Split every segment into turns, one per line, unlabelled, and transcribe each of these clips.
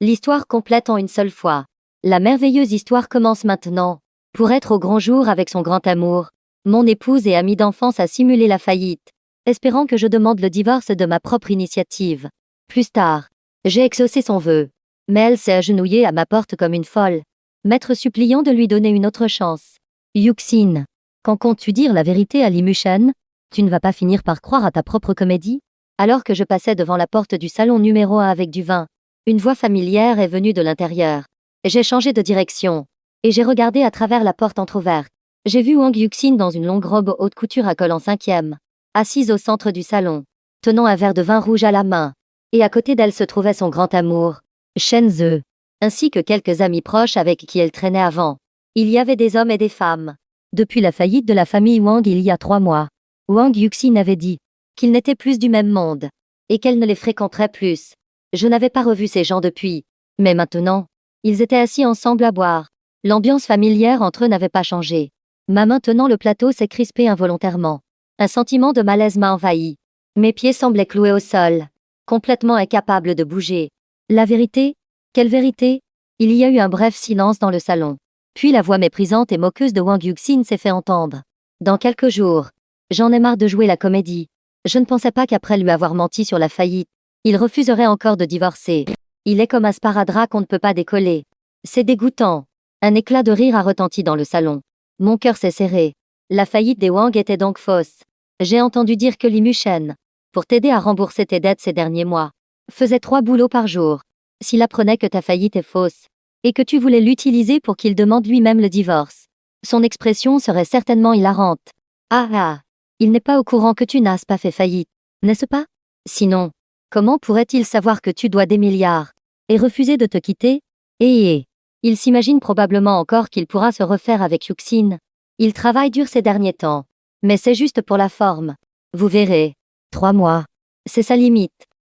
L'histoire complète en une seule fois. La merveilleuse histoire commence maintenant. Pour être au grand jour avec son grand amour, mon épouse et amie d'enfance a simulé la faillite, espérant que je demande le divorce de ma propre initiative. Plus tard, j'ai exaucé son vœu, mais elle s'est agenouillée à ma porte comme une folle, maître suppliant de lui donner une autre chance. Yuxin, quand comptes-tu dire la vérité à Limushen? Tu ne vas pas finir par croire à ta propre comédie? Alors que je passais devant la porte du salon numéro 1 avec du vin, une voix familière est venue de l'intérieur. J'ai changé de direction, et j'ai regardé à travers la porte entr'ouverte. J'ai vu Wang Yuxin dans une longue robe haute couture à col en 5e, assise au centre du salon, tenant un verre de vin rouge à la main. Et à côté d'elle se trouvait son grand amour, Shen Ze, ainsi que quelques amis proches avec qui elle traînait avant. Il y avait des hommes et des femmes. Depuis la faillite de la famille Wang il y a 3 mois, Wang Yuxin avait dit qu'ils n'étaient plus du même monde, et qu'elle ne les fréquenterait plus. Je n'avais pas revu ces gens depuis, mais maintenant, ils étaient assis ensemble à boire. L'ambiance familière entre eux n'avait pas changé. Ma main tenant le plateau s'est crispée involontairement. Un sentiment de malaise m'a envahi. Mes pieds semblaient cloués au sol, complètement incapables de bouger. La vérité? Quelle vérité? Il y a eu un bref silence dans le salon. Puis la voix méprisante et moqueuse de Wang Yuxin s'est fait entendre. Dans quelques jours, j'en ai marre de jouer la comédie. Je ne pensais pas qu'après lui avoir menti sur la faillite, il refuserait encore de divorcer. Il est comme un sparadrap qu'on ne peut pas décoller. C'est dégoûtant. Un éclat de rire a retenti dans le salon. Mon cœur s'est serré. La faillite des Wang était donc fausse. J'ai entendu dire que Limushen, pour t'aider à rembourser tes dettes ces derniers mois, faisait 3 boulots par jour. S'il apprenait que ta faillite est fausse, et que tu voulais l'utiliser pour qu'il demande lui-même le divorce, son expression serait certainement hilarante. Ah ah, il n'est pas au courant que tu n'as pas fait faillite, n'est-ce pas? Sinon, comment pourrait-il savoir que tu dois des milliards, et refuser de te quitter? Il s'imagine probablement encore qu'il pourra se refaire avec Yuxin. Il travaille dur ces derniers temps, mais c'est juste pour la forme. Vous verrez. 3 mois. C'est sa limite.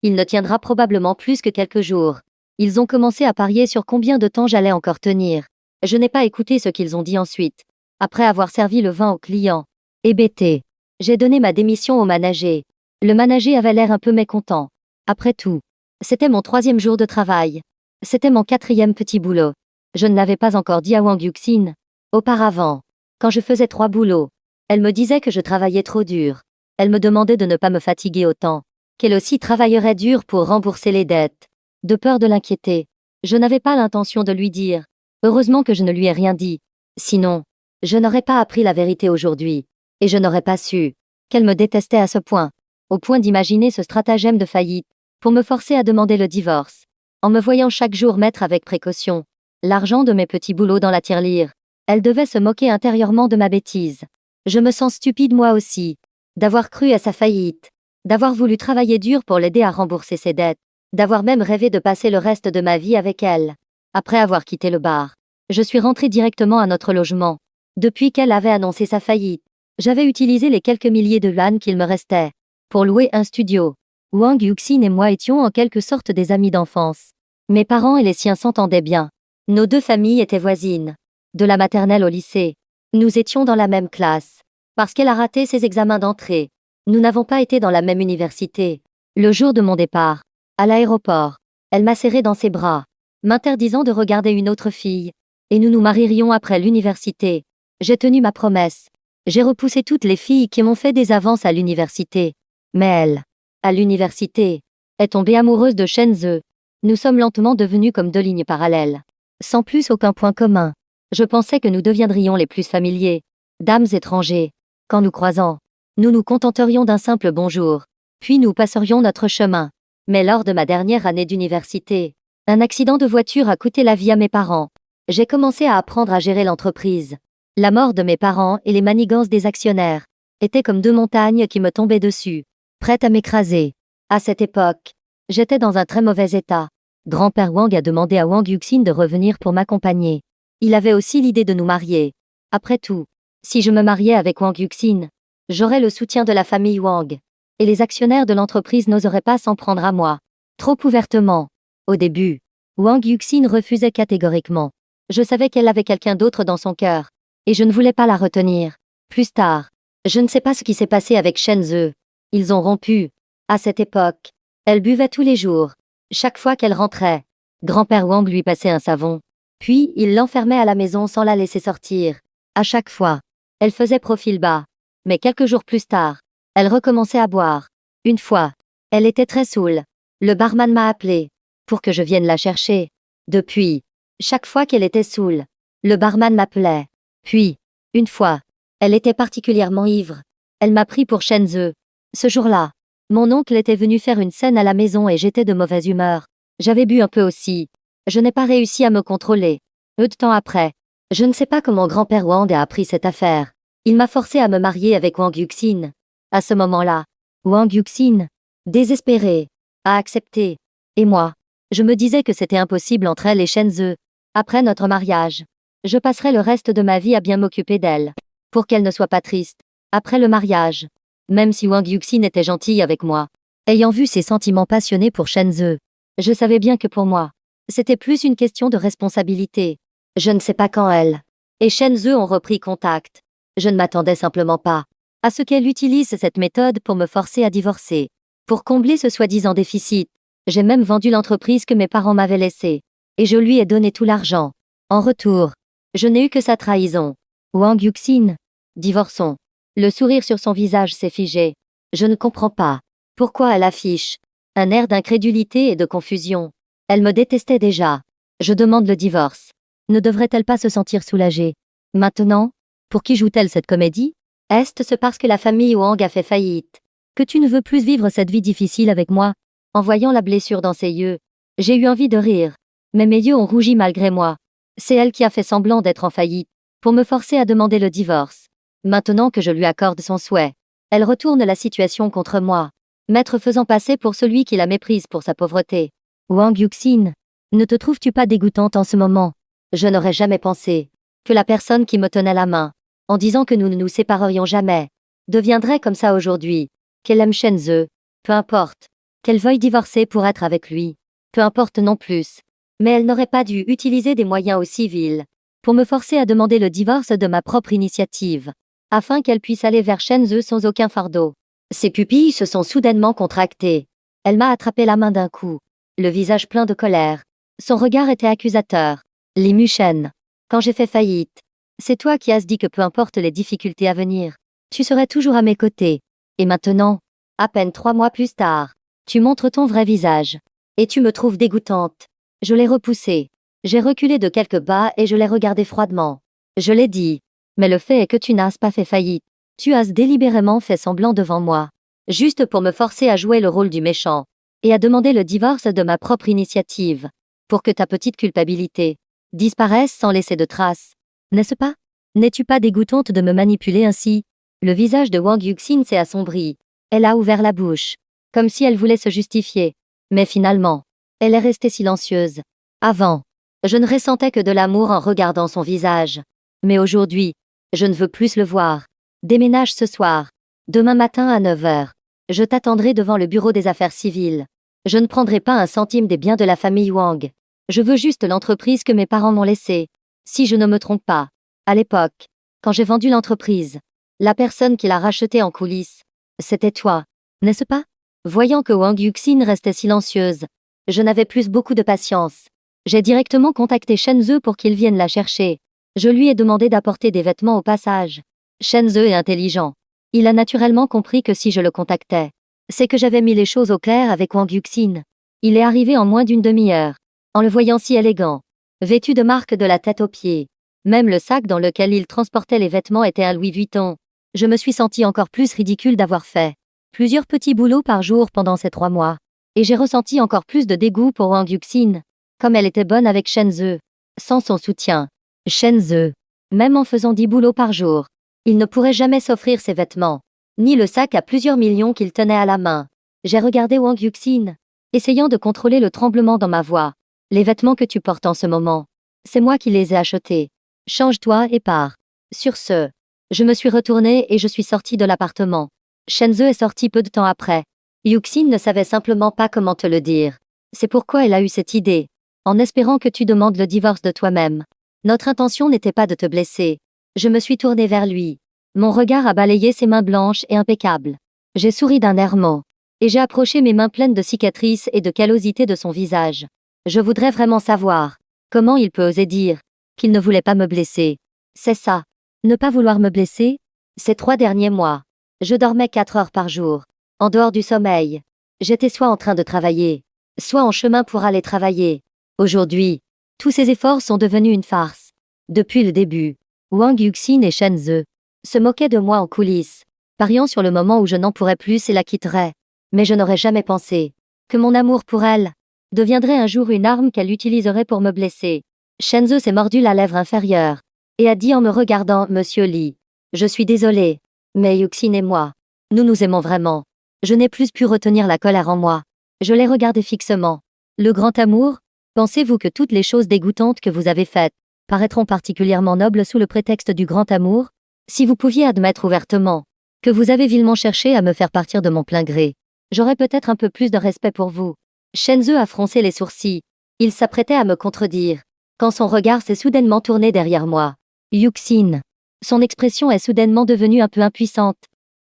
Il ne tiendra probablement plus que quelques jours. Ils ont commencé à parier sur combien de temps j'allais encore tenir. Je n'ai pas écouté ce qu'ils ont dit ensuite. Après avoir servi le vin aux clients. Hébété. J'ai donné ma démission au manager. Le manager avait l'air un peu mécontent. Après tout, c'était mon 3e jour de travail. C'était mon 4e petit boulot. Je ne l'avais pas encore dit à Wang Yuxin. Auparavant, quand je faisais 3 boulots, elle me disait que je travaillais trop dur. Elle me demandait de ne pas me fatiguer autant, qu'elle aussi travaillerait dur pour rembourser les dettes. De peur de l'inquiéter, je n'avais pas l'intention de lui dire. Heureusement que je ne lui ai rien dit. Sinon, je n'aurais pas appris la vérité aujourd'hui, et je n'aurais pas su qu'elle me détestait à ce point, au point d'imaginer ce stratagème de faillite, pour me forcer à demander le divorce, en me voyant chaque jour mettre avec précaution l'argent de mes petits boulots dans la tirelire. Elle devait se moquer intérieurement de ma bêtise. Je me sens stupide moi aussi, d'avoir cru à sa faillite, d'avoir voulu travailler dur pour l'aider à rembourser ses dettes, d'avoir même rêvé de passer le reste de ma vie avec elle. Après avoir quitté le bar, je suis rentrée directement à notre logement. Depuis qu'elle avait annoncé sa faillite, j'avais utilisé les quelques milliers de yuan qu'il me restait pour louer un studio. Wang Yuxin et moi étions en quelque sorte des amis d'enfance. Mes parents et les siens s'entendaient bien. Nos 2 familles étaient voisines. De la maternelle au lycée, nous étions dans la même classe. Parce qu'elle a raté ses examens d'entrée, nous n'avons pas été dans la même université. Le jour de mon départ, à l'aéroport, elle m'a serré dans ses bras, m'interdisant de regarder une autre fille, et nous nous marierions après l'université. J'ai tenu ma promesse. J'ai repoussé toutes les filles qui m'ont fait des avances à l'université. Mais elle, à l'université, est tombée amoureuse de Shen Ze. Nous sommes lentement devenus comme 2 lignes parallèles, sans plus aucun point commun. Je pensais que nous deviendrions les plus familiers, dames étrangers. Qu'en nous croisant, nous nous contenterions d'un simple bonjour, puis nous passerions notre chemin. Mais lors de ma dernière année d'université, un accident de voiture a coûté la vie à mes parents. J'ai commencé à apprendre à gérer l'entreprise. La mort de mes parents et les manigances des actionnaires étaient comme 2 montagnes qui me tombaient dessus, prêtes à m'écraser. À cette époque, j'étais dans un très mauvais état. Grand-père Wang a demandé à Wang Yuxin de revenir pour m'accompagner. Il avait aussi l'idée de nous marier. Après tout, si je me mariais avec Wang Yuxin, j'aurais le soutien de la famille Wang. Et les actionnaires de l'entreprise n'oseraient pas s'en prendre à moi trop ouvertement. Au début, Wang Yuxin refusait catégoriquement. Je savais qu'elle avait quelqu'un d'autre dans son cœur, et je ne voulais pas la retenir. Plus tard, je ne sais pas ce qui s'est passé avec Shen Ze. Ils ont rompu. À cette époque, elle buvait tous les jours. Chaque fois qu'elle rentrait, Grand-père Wang lui passait un savon. Puis, il l'enfermait à la maison sans la laisser sortir. À chaque fois, elle faisait profil bas. Mais quelques jours plus tard, elle recommençait à boire. Une fois, elle était très saoule. Le barman m'a appelé pour que je vienne la chercher. Depuis, chaque fois qu'elle était saoule, le barman m'appelait. Puis, une fois, elle était particulièrement ivre. Elle m'a pris pour Shenzhe. Ce jour-là, mon oncle était venu faire une scène à la maison et j'étais de mauvaise humeur. J'avais bu un peu aussi. Je n'ai pas réussi à me contrôler. Peu de temps après, je ne sais pas comment grand-père Wang a appris cette affaire. Il m'a forcé à me marier avec Wang Yuxin. À ce moment-là, Wang Yuxin, désespéré, a accepté. Et moi, je me disais que c'était impossible entre elle et Shenzhe. Après notre mariage, je passerai le reste de ma vie à bien m'occuper d'elle, pour qu'elle ne soit pas triste. Après le mariage, même si Wang Yuxin était gentille avec moi, ayant vu ses sentiments passionnés pour Shenzhe, je savais bien que pour moi, c'était plus une question de responsabilité. Je ne sais pas quand elle et Shenzhe ont repris contact. Je ne m'attendais simplement pas à ce qu'elle utilise cette méthode pour me forcer à divorcer. Pour combler ce soi-disant déficit, j'ai même vendu l'entreprise que mes parents m'avaient laissée. Et je lui ai donné tout l'argent. En retour, je n'ai eu que sa trahison. Wang Yuxin, divorçons. Le sourire sur son visage s'est figé. Je ne comprends pas pourquoi elle affiche un air d'incrédulité et de confusion. Elle me détestait déjà. Je demande le divorce. Ne devrait-elle pas se sentir soulagée? Maintenant, pour qui joue-t-elle cette comédie? Est-ce parce que la famille Wang a fait faillite que tu ne veux plus vivre cette vie difficile avec moi? En voyant la blessure dans ses yeux, j'ai eu envie de rire. Mais mes yeux ont rougi malgré moi. C'est elle qui a fait semblant d'être en faillite pour me forcer à demander le divorce. Maintenant que je lui accorde son souhait, elle retourne la situation contre moi, m'être faisant passer pour celui qui la méprise pour sa pauvreté. Wang Yuxin, ne te trouves-tu pas dégoûtante en ce moment? Je n'aurais jamais pensé que la personne qui me tenait la main, en disant que nous ne nous séparerions jamais, deviendrait comme ça aujourd'hui. Qu'elle aime Shenzhe, peu importe. Qu'elle veuille divorcer pour être avec lui, peu importe non plus. Mais elle n'aurait pas dû utiliser des moyens aussi vils pour me forcer à demander le divorce de ma propre initiative, afin qu'elle puisse aller vers Shenzhe sans aucun fardeau. Ses pupilles se sont soudainement contractées. Elle m'a attrapé la main d'un coup, le visage plein de colère. Son regard était accusateur. Li Mushen, quand j'ai fait faillite, c'est toi qui as dit que peu importe les difficultés à venir, tu serais toujours à mes côtés. Et maintenant, à peine 3 mois plus tard, tu montres ton vrai visage. Et tu me trouves dégoûtante. Je l'ai repoussé. J'ai reculé de quelques pas et je l'ai regardé froidement. Je l'ai dit. Mais le fait est que tu n'as pas fait faillite. Tu as délibérément fait semblant devant moi. Juste pour me forcer à jouer le rôle du méchant. Et à demander le divorce de ma propre initiative. Pour que ta petite culpabilité disparaisse sans laisser de traces. N'est-ce pas? N'es-tu pas dégoûtante de me manipuler ainsi? Le visage de Wang Yuxin s'est assombri. Elle a ouvert la bouche, comme si elle voulait se justifier. Mais finalement, elle est restée silencieuse. Avant, je ne ressentais que de l'amour en regardant son visage. Mais aujourd'hui, je ne veux plus le voir. Déménage ce soir. Demain matin à 9 heures. Je t'attendrai devant le bureau des affaires civiles. Je ne prendrai pas un centime des biens de la famille Wang. Je veux juste l'entreprise que mes parents m'ont laissée. Si je ne me trompe pas, à l'époque, quand j'ai vendu l'entreprise, la personne qui l'a rachetée en coulisses, c'était toi, n'est-ce pas? Voyant que Wang Yuxin restait silencieuse, je n'avais plus beaucoup de patience. J'ai directement contacté Shenzhe pour qu'il vienne la chercher. Je lui ai demandé d'apporter des vêtements au passage. Shenzhe est intelligent. Il a naturellement compris que si je le contactais, c'est que j'avais mis les choses au clair avec Wang Yuxin. Il est arrivé en moins d'une demi-heure. En le voyant si élégant, vêtu de marque de la tête aux pieds. Même le sac dans lequel il transportait les vêtements était un Louis Vuitton. Je me suis sentie encore plus ridicule d'avoir fait plusieurs petits boulots par jour pendant ces 3 mois. Et j'ai ressenti encore plus de dégoût pour Wang Yuxin. Comme elle était bonne avec Shenzhe. Sans son soutien, Shenzhe, même en faisant 10 boulots par jour, il ne pourrait jamais s'offrir ses vêtements, ni le sac à plusieurs millions qu'il tenait à la main. J'ai regardé Wang Yuxin, essayant de contrôler le tremblement dans ma voix. Les vêtements que tu portes en ce moment, c'est moi qui les ai achetés. Change-toi et pars. Sur ce, je me suis retournée et je suis sortie de l'appartement. Shenzhe est sortie peu de temps après. Yuxin ne savait simplement pas comment te le dire. C'est pourquoi elle a eu cette idée, en espérant que tu demandes le divorce de toi-même. Notre intention n'était pas de te blesser. Je me suis tournée vers lui. Mon regard a balayé ses mains blanches et impeccables. J'ai souri d'un air mot, et j'ai approché mes mains pleines de cicatrices et de callosité de son visage. Je voudrais vraiment savoir comment il peut oser dire qu'il ne voulait pas me blesser. C'est ça. Ne pas vouloir me blesser? Ces 3 derniers mois, je dormais 4 heures par jour. En dehors du sommeil, j'étais soit en train de travailler, soit en chemin pour aller travailler. Aujourd'hui, tous ces efforts sont devenus une farce. Depuis le début, Wang Yuxin et Shen Ze se moquaient de moi en coulisses, pariant sur le moment où je n'en pourrais plus et la quitterais. Mais je n'aurais jamais pensé que mon amour pour elle deviendrait un jour une arme qu'elle utiliserait pour me blesser. Shen Ze s'est mordu la lèvre inférieure et a dit en me regardant, Monsieur Li, je suis désolé, mais Yuxin et moi, nous nous aimons vraiment. Je n'ai plus pu retenir la colère en moi. Je l'ai regardé fixement. Le grand amour? Pensez-vous que toutes les choses dégoûtantes que vous avez faites paraîtront particulièrement nobles sous le prétexte du grand amour? Si vous pouviez admettre ouvertement que vous avez vilement cherché à me faire partir de mon plein gré, j'aurais peut-être un peu plus de respect pour vous. Shen Ze a froncé les sourcils. Il s'apprêtait à me contredire, quand son regard s'est soudainement tourné derrière moi. Yuxin. Son expression est soudainement devenue un peu impuissante.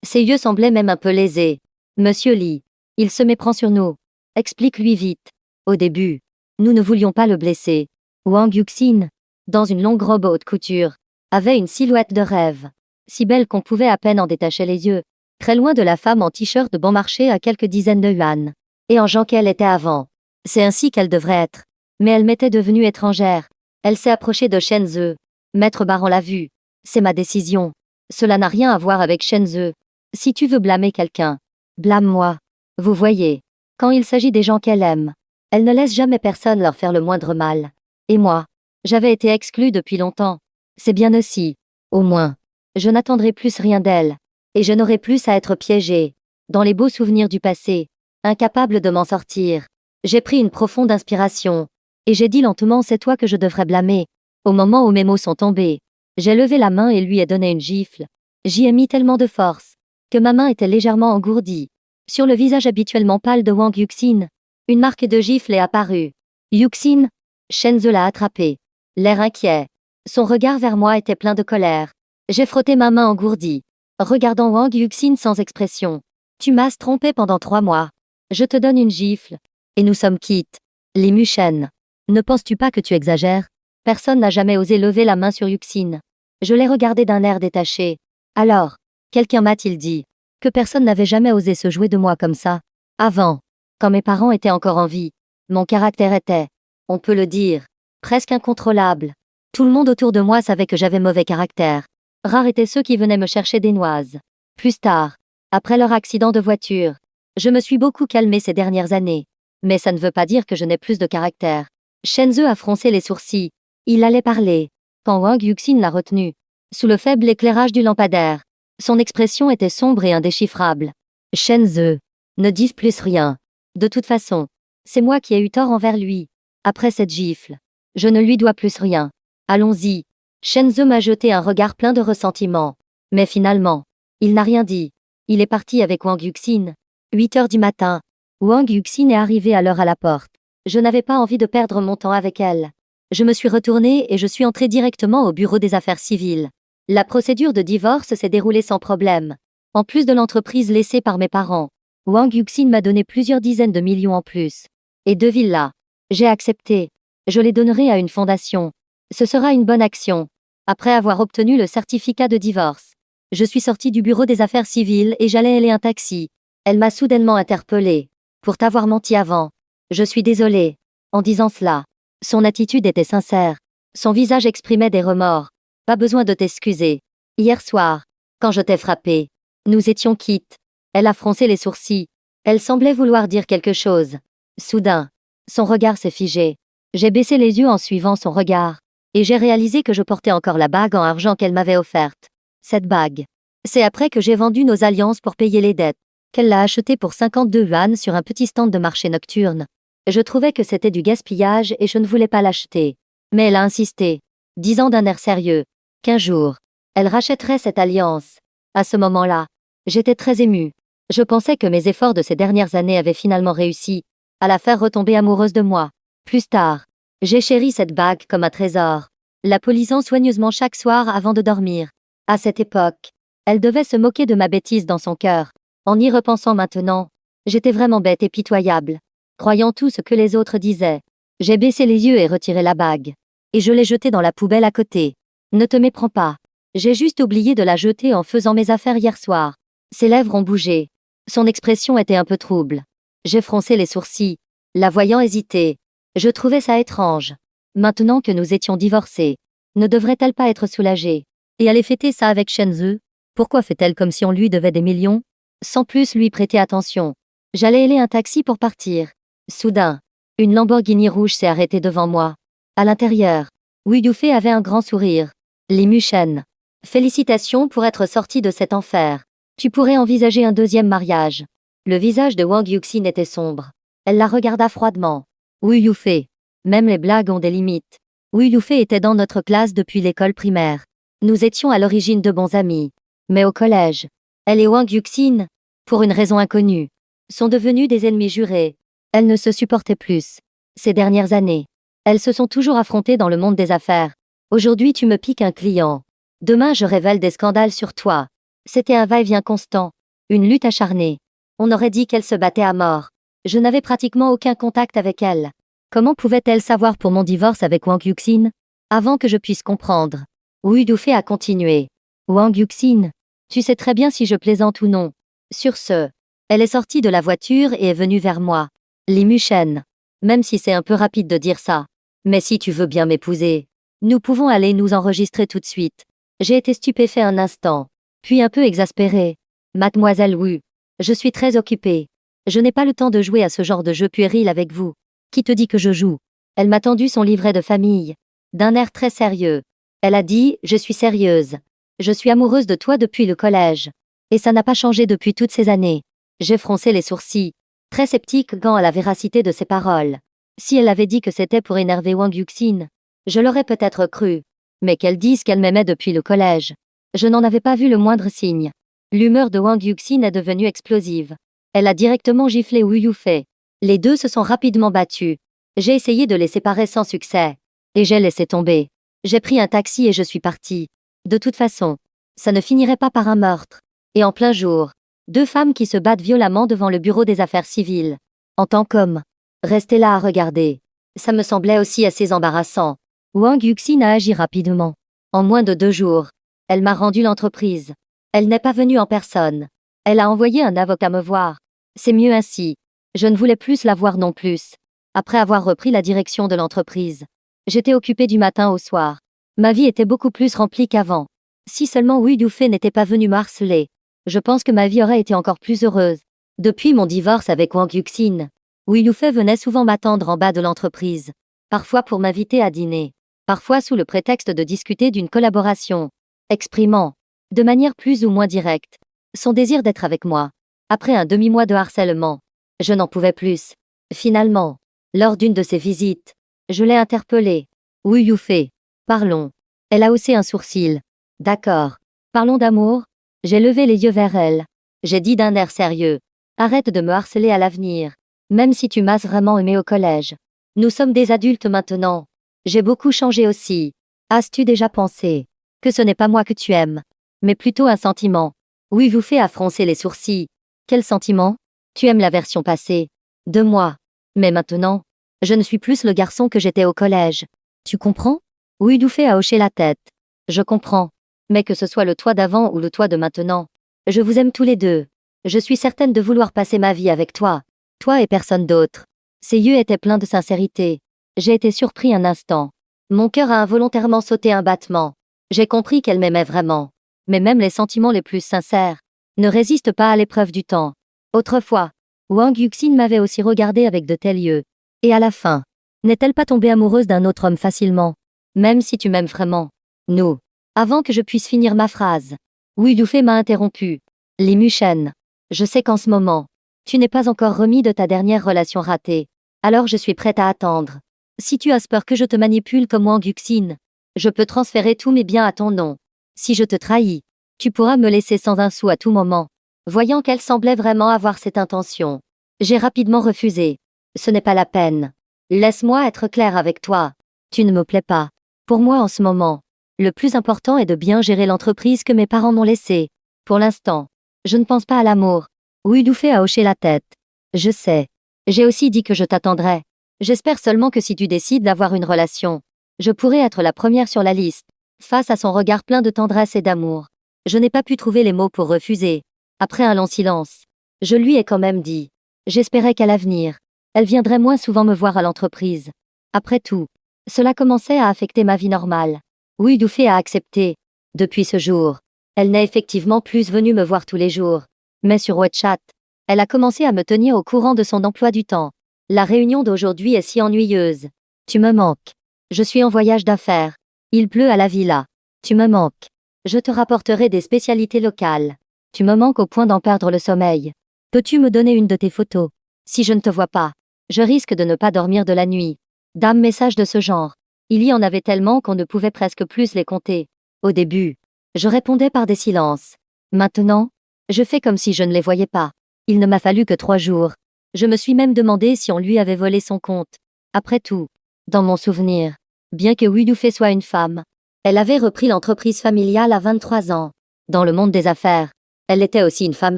Ses yeux semblaient même un peu lésés. Monsieur Li, il se méprend sur nous. Explique-lui vite. Au début, nous ne voulions pas le blesser. Wang Yuxin, dans une longue robe haute couture, avait une silhouette de rêve, si belle qu'on pouvait à peine en détacher les yeux, très loin de la femme en t-shirt de bon marché à quelques dizaines de yuan, et en gens qu'elle était avant. C'est ainsi qu'elle devrait être. Mais elle m'était devenue étrangère. Elle s'est approchée de Shen Ze. Maître Baran l'a vue. C'est ma décision. Cela n'a rien à voir avec Shen Ze. Si tu veux blâmer quelqu'un, blâme-moi. Vous voyez, quand il s'agit des gens qu'elle aime, elle ne laisse jamais personne leur faire le moindre mal. Et moi, j'avais été exclue depuis longtemps. C'est bien aussi. Au moins, je n'attendrai plus rien d'elle. Et je n'aurai plus à être piégée dans les beaux souvenirs du passé, incapable de m'en sortir. J'ai pris une profonde inspiration. Et j'ai dit lentement, c'est toi que je devrais blâmer. Au moment où mes mots sont tombés, j'ai levé la main et lui ai donné une gifle. J'y ai mis tellement de force que ma main était légèrement engourdie. Sur le visage habituellement pâle de Wang Yuxin, une marque de gifle est apparue. Yuxin? Shen Ze l'a attrapé. L'air inquiet. Son regard vers moi était plein de colère. J'ai frotté ma main engourdie, regardant Wang Yuxin sans expression. Tu m'as trompé pendant 3 mois. Je te donne une gifle. Et nous sommes quittes. Li Mushen. Ne penses-tu pas que tu exagères? Personne n'a jamais osé lever la main sur Yuxin. Je l'ai regardé d'un air détaché. Alors, quelqu'un m'a-t-il dit que personne n'avait jamais osé se jouer de moi comme ça? Avant, quand mes parents étaient encore en vie, mon caractère était, on peut le dire, presque incontrôlable. Tout le monde autour de moi savait que j'avais mauvais caractère. Rares étaient ceux qui venaient me chercher des noises. Plus tard, après leur accident de voiture, je me suis beaucoup calmée ces dernières années. Mais ça ne veut pas dire que je n'ai plus de caractère. Shen Ze a froncé les sourcils. Il allait parler, quand Wang Yuxin l'a retenu. Sous le faible éclairage du lampadaire, son expression était sombre et indéchiffrable. Shen Ze, ne dis plus rien. De toute façon, c'est moi qui ai eu tort envers lui. Après cette gifle, je ne lui dois plus rien. Allons-y. Shen Ze m'a jeté un regard plein de ressentiment. Mais finalement, il n'a rien dit. Il est parti avec Wang Yuxin. 8 heures du matin. Wang Yuxin est arrivée à l'heure à la porte. Je n'avais pas envie de perdre mon temps avec elle. Je me suis retournée et je suis entrée directement au bureau des affaires civiles. La procédure de divorce s'est déroulée sans problème. En plus de l'entreprise laissée par mes parents, Wang Yuxin m'a donné plusieurs dizaines de millions en plus. Et 2 villas. J'ai accepté. Je les donnerai à une fondation. Ce sera une bonne action. Après avoir obtenu le certificat de divorce, je suis sortie du bureau des affaires civiles et j'allais hailer un taxi. Elle m'a soudainement interpellée. Pour t'avoir menti avant. Je suis désolée. En disant cela, son attitude était sincère. Son visage exprimait des remords. Pas besoin de t'excuser. Hier soir, quand je t'ai frappé, nous étions quittes. Elle a froncé les sourcils. Elle semblait vouloir dire quelque chose. Soudain, son regard s'est figé. J'ai baissé les yeux en suivant son regard. Et j'ai réalisé que je portais encore la bague en argent qu'elle m'avait offerte. Cette bague. C'est après que j'ai vendu nos alliances pour payer les dettes, qu'elle l'a achetée pour 52 yuan sur un petit stand de marché nocturne. Je trouvais que c'était du gaspillage et je ne voulais pas l'acheter. Mais elle a insisté, disant d'un air sérieux qu'un jour, elle rachèterait cette alliance. À ce moment-là, j'étais très émue. Je pensais que mes efforts de ces dernières années avaient finalement réussi à la faire retomber amoureuse de moi. Plus tard, j'ai chéri cette bague comme un trésor, la polisant soigneusement chaque soir avant de dormir. À cette époque, elle devait se moquer de ma bêtise dans son cœur. En y repensant maintenant, j'étais vraiment bête et pitoyable, croyant tout ce que les autres disaient. J'ai baissé les yeux et retiré la bague. Et je l'ai jetée dans la poubelle à côté. Ne te méprends pas. J'ai juste oublié de la jeter en faisant mes affaires hier soir. Ses lèvres ont bougé. Son expression était un peu trouble. J'ai froncé les sourcils, la voyant hésiter. Je trouvais ça étrange. Maintenant que nous étions divorcés, ne devrait-elle pas être soulagée? Et aller fêter ça avec Shenzhe? Pourquoi fait-elle comme si on lui devait des millions? Sans plus lui prêter attention. J'allais héler un taxi pour partir. Soudain, une Lamborghini rouge s'est arrêtée devant moi. À l'intérieur, Wu Yufei avait un grand sourire. Li Mushen. Félicitations pour être sorti de cet enfer. Tu pourrais envisager un deuxième mariage. Le visage de Wang Yuxin était sombre. Elle la regarda froidement. Wu Yufei. Même les blagues ont des limites. Wu Yufei était dans notre classe depuis l'école primaire. Nous étions à l'origine de bons amis. Mais au collège, elle et Wang Yuxin, pour une raison inconnue, sont devenus des ennemis jurés. Elles ne se supportaient plus. Ces dernières années, elles se sont toujours affrontées dans le monde des affaires. Aujourd'hui tu me piques un client. Demain je révèle des scandales sur toi. C'était un va-et-vient constant. Une lutte acharnée. On aurait dit qu'elle se battait à mort. Je n'avais pratiquement aucun contact avec elle. Comment pouvait-elle savoir pour mon divorce avec Wang Yuxin? Avant que je puisse comprendre. Wu Yufei a continué. Wang Yuxin, tu sais très bien si je plaisante ou non. Sur ce, elle est sortie de la voiture et est venue vers moi. Li Mushen. Même si c'est un peu rapide de dire ça. Mais si tu veux bien m'épouser, nous pouvons aller nous enregistrer tout de suite. J'ai été stupéfait un instant, puis un peu exaspéré. Mademoiselle Wu, je suis très occupée. Je n'ai pas le temps de jouer à ce genre de jeu puéril avec vous. Qui te dit que je joue? Elle m'a tendu son livret de famille. D'un air très sérieux. Elle a dit, je suis sérieuse. Je suis amoureuse de toi depuis le collège. Et ça n'a pas changé depuis toutes ces années. J'ai froncé les sourcils, très sceptique quant à la véracité de ses paroles. Si elle avait dit que c'était pour énerver Wang Yuxin, je l'aurais peut-être cru. Mais qu'elle dise qu'elle m'aimait depuis le collège. Je n'en avais pas vu le moindre signe. L'humeur de Wang Yuxin est devenue explosive. Elle a directement giflé Wu Yufei. Les deux se sont rapidement battus. J'ai essayé de les séparer sans succès. Et j'ai laissé tomber. J'ai pris un taxi et je suis partie. De toute façon, ça ne finirait pas par un meurtre. Et en plein jour, deux femmes qui se battent violemment devant le bureau des affaires civiles. En tant qu'homme, rester là à regarder. Ça me semblait aussi assez embarrassant. Wang Yuxin a agi rapidement. En moins de 2 jours, elle m'a rendu l'entreprise. Elle n'est pas venue en personne. Elle a envoyé un avocat me voir. C'est mieux ainsi. Je ne voulais plus la voir non plus. Après avoir repris la direction de l'entreprise, j'étais occupée du matin au soir. Ma vie était beaucoup plus remplie qu'avant. Si seulement Wu Yufei n'était pas venu me harceler, je pense que ma vie aurait été encore plus heureuse. Depuis mon divorce avec Wang Yuxin, Wu Yufei venait souvent m'attendre en bas de l'entreprise. Parfois pour m'inviter à dîner. Parfois sous le prétexte de discuter d'une collaboration. Exprimant, de manière plus ou moins directe, son désir d'être avec moi. Après un demi-mois de harcèlement, je n'en pouvais plus. Finalement, lors d'une de ses visites, je l'ai interpellée. Wu Yufei, parlons. Elle a haussé un sourcil. D'accord. Parlons d'amour. J'ai levé les yeux vers elle. J'ai dit d'un air sérieux. Arrête de me harceler à l'avenir. Même si tu m'as vraiment aimé au collège. Nous sommes des adultes maintenant. J'ai beaucoup changé aussi. As-tu déjà pensé que ce n'est pas moi que tu aimes, mais plutôt un sentiment? Wu Yufei a froncé les sourcils. Quel sentiment? Tu aimes la version passée de moi. Mais maintenant, je ne suis plus le garçon que j'étais au collège. Tu comprends? Wu Yufei a hoché la tête. Je comprends. Mais que ce soit le toi d'avant ou le toi de maintenant, je vous aime tous les deux. Je suis certaine de vouloir passer ma vie avec toi. Toi et personne d'autre. Ses yeux étaient pleins de sincérité. J'ai été surpris un instant. Mon cœur a involontairement sauté un battement. J'ai compris qu'elle m'aimait vraiment. Mais même les sentiments les plus sincères ne résistent pas à l'épreuve du temps. Autrefois, Wang Yuxin m'avait aussi regardé avec de tels yeux. Et à la fin, n'est-elle pas tombée amoureuse d'un autre homme facilement? Même si tu m'aimes vraiment. Nous. Avant que je puisse finir ma phrase, Wu Yufei m'a interrompu. Li Mushen. Je sais qu'en ce moment, tu n'es pas encore remis de ta dernière relation ratée. Alors je suis prête à attendre. Si tu as peur que je te manipule comme Wang Yuxin, je peux transférer tous mes biens à ton nom. Si je te trahis, tu pourras me laisser sans un sou à tout moment. Voyant qu'elle semblait vraiment avoir cette intention, j'ai rapidement refusé. Ce n'est pas la peine. Laisse-moi être clair avec toi. Tu ne me plais pas. Pour moi en ce moment, le plus important est de bien gérer l'entreprise que mes parents m'ont laissée. Pour l'instant, je ne pense pas à l'amour. Wu Yufei a hoché la tête. Je sais. J'ai aussi dit que je t'attendrais. J'espère seulement que si tu décides d'avoir une relation, je pourrai être la première sur la liste. Face à son regard plein de tendresse et d'amour, je n'ai pas pu trouver les mots pour refuser. Après un long silence, je lui ai quand même dit. J'espérais qu'à l'avenir, elle viendrait moins souvent me voir à l'entreprise. Après tout, cela commençait à affecter ma vie normale. Oui, Doufé a accepté. Depuis ce jour, elle n'est effectivement plus venue me voir tous les jours. Mais sur WhatsApp, elle a commencé à me tenir au courant de son emploi du temps. La réunion d'aujourd'hui est si ennuyeuse. Tu me manques. Je suis en voyage d'affaires. Il pleut à la villa. Tu me manques. Je te rapporterai des spécialités locales. Tu me manques au point d'en perdre le sommeil. Peux-tu me donner une de tes photos? Si je ne te vois pas, je risque de ne pas dormir de la nuit. Dame, messages de ce genre. Il y en avait tellement qu'on ne pouvait presque plus les compter. Au début, je répondais par des silences. Maintenant, je fais comme si je ne les voyais pas. Il ne m'a fallu que 3 jours. Je me suis même demandé si on lui avait volé son compte. Après tout, dans mon souvenir, bien que Widoufé soit une femme, elle avait repris l'entreprise familiale à 23 ans. Dans le monde des affaires, elle était aussi une femme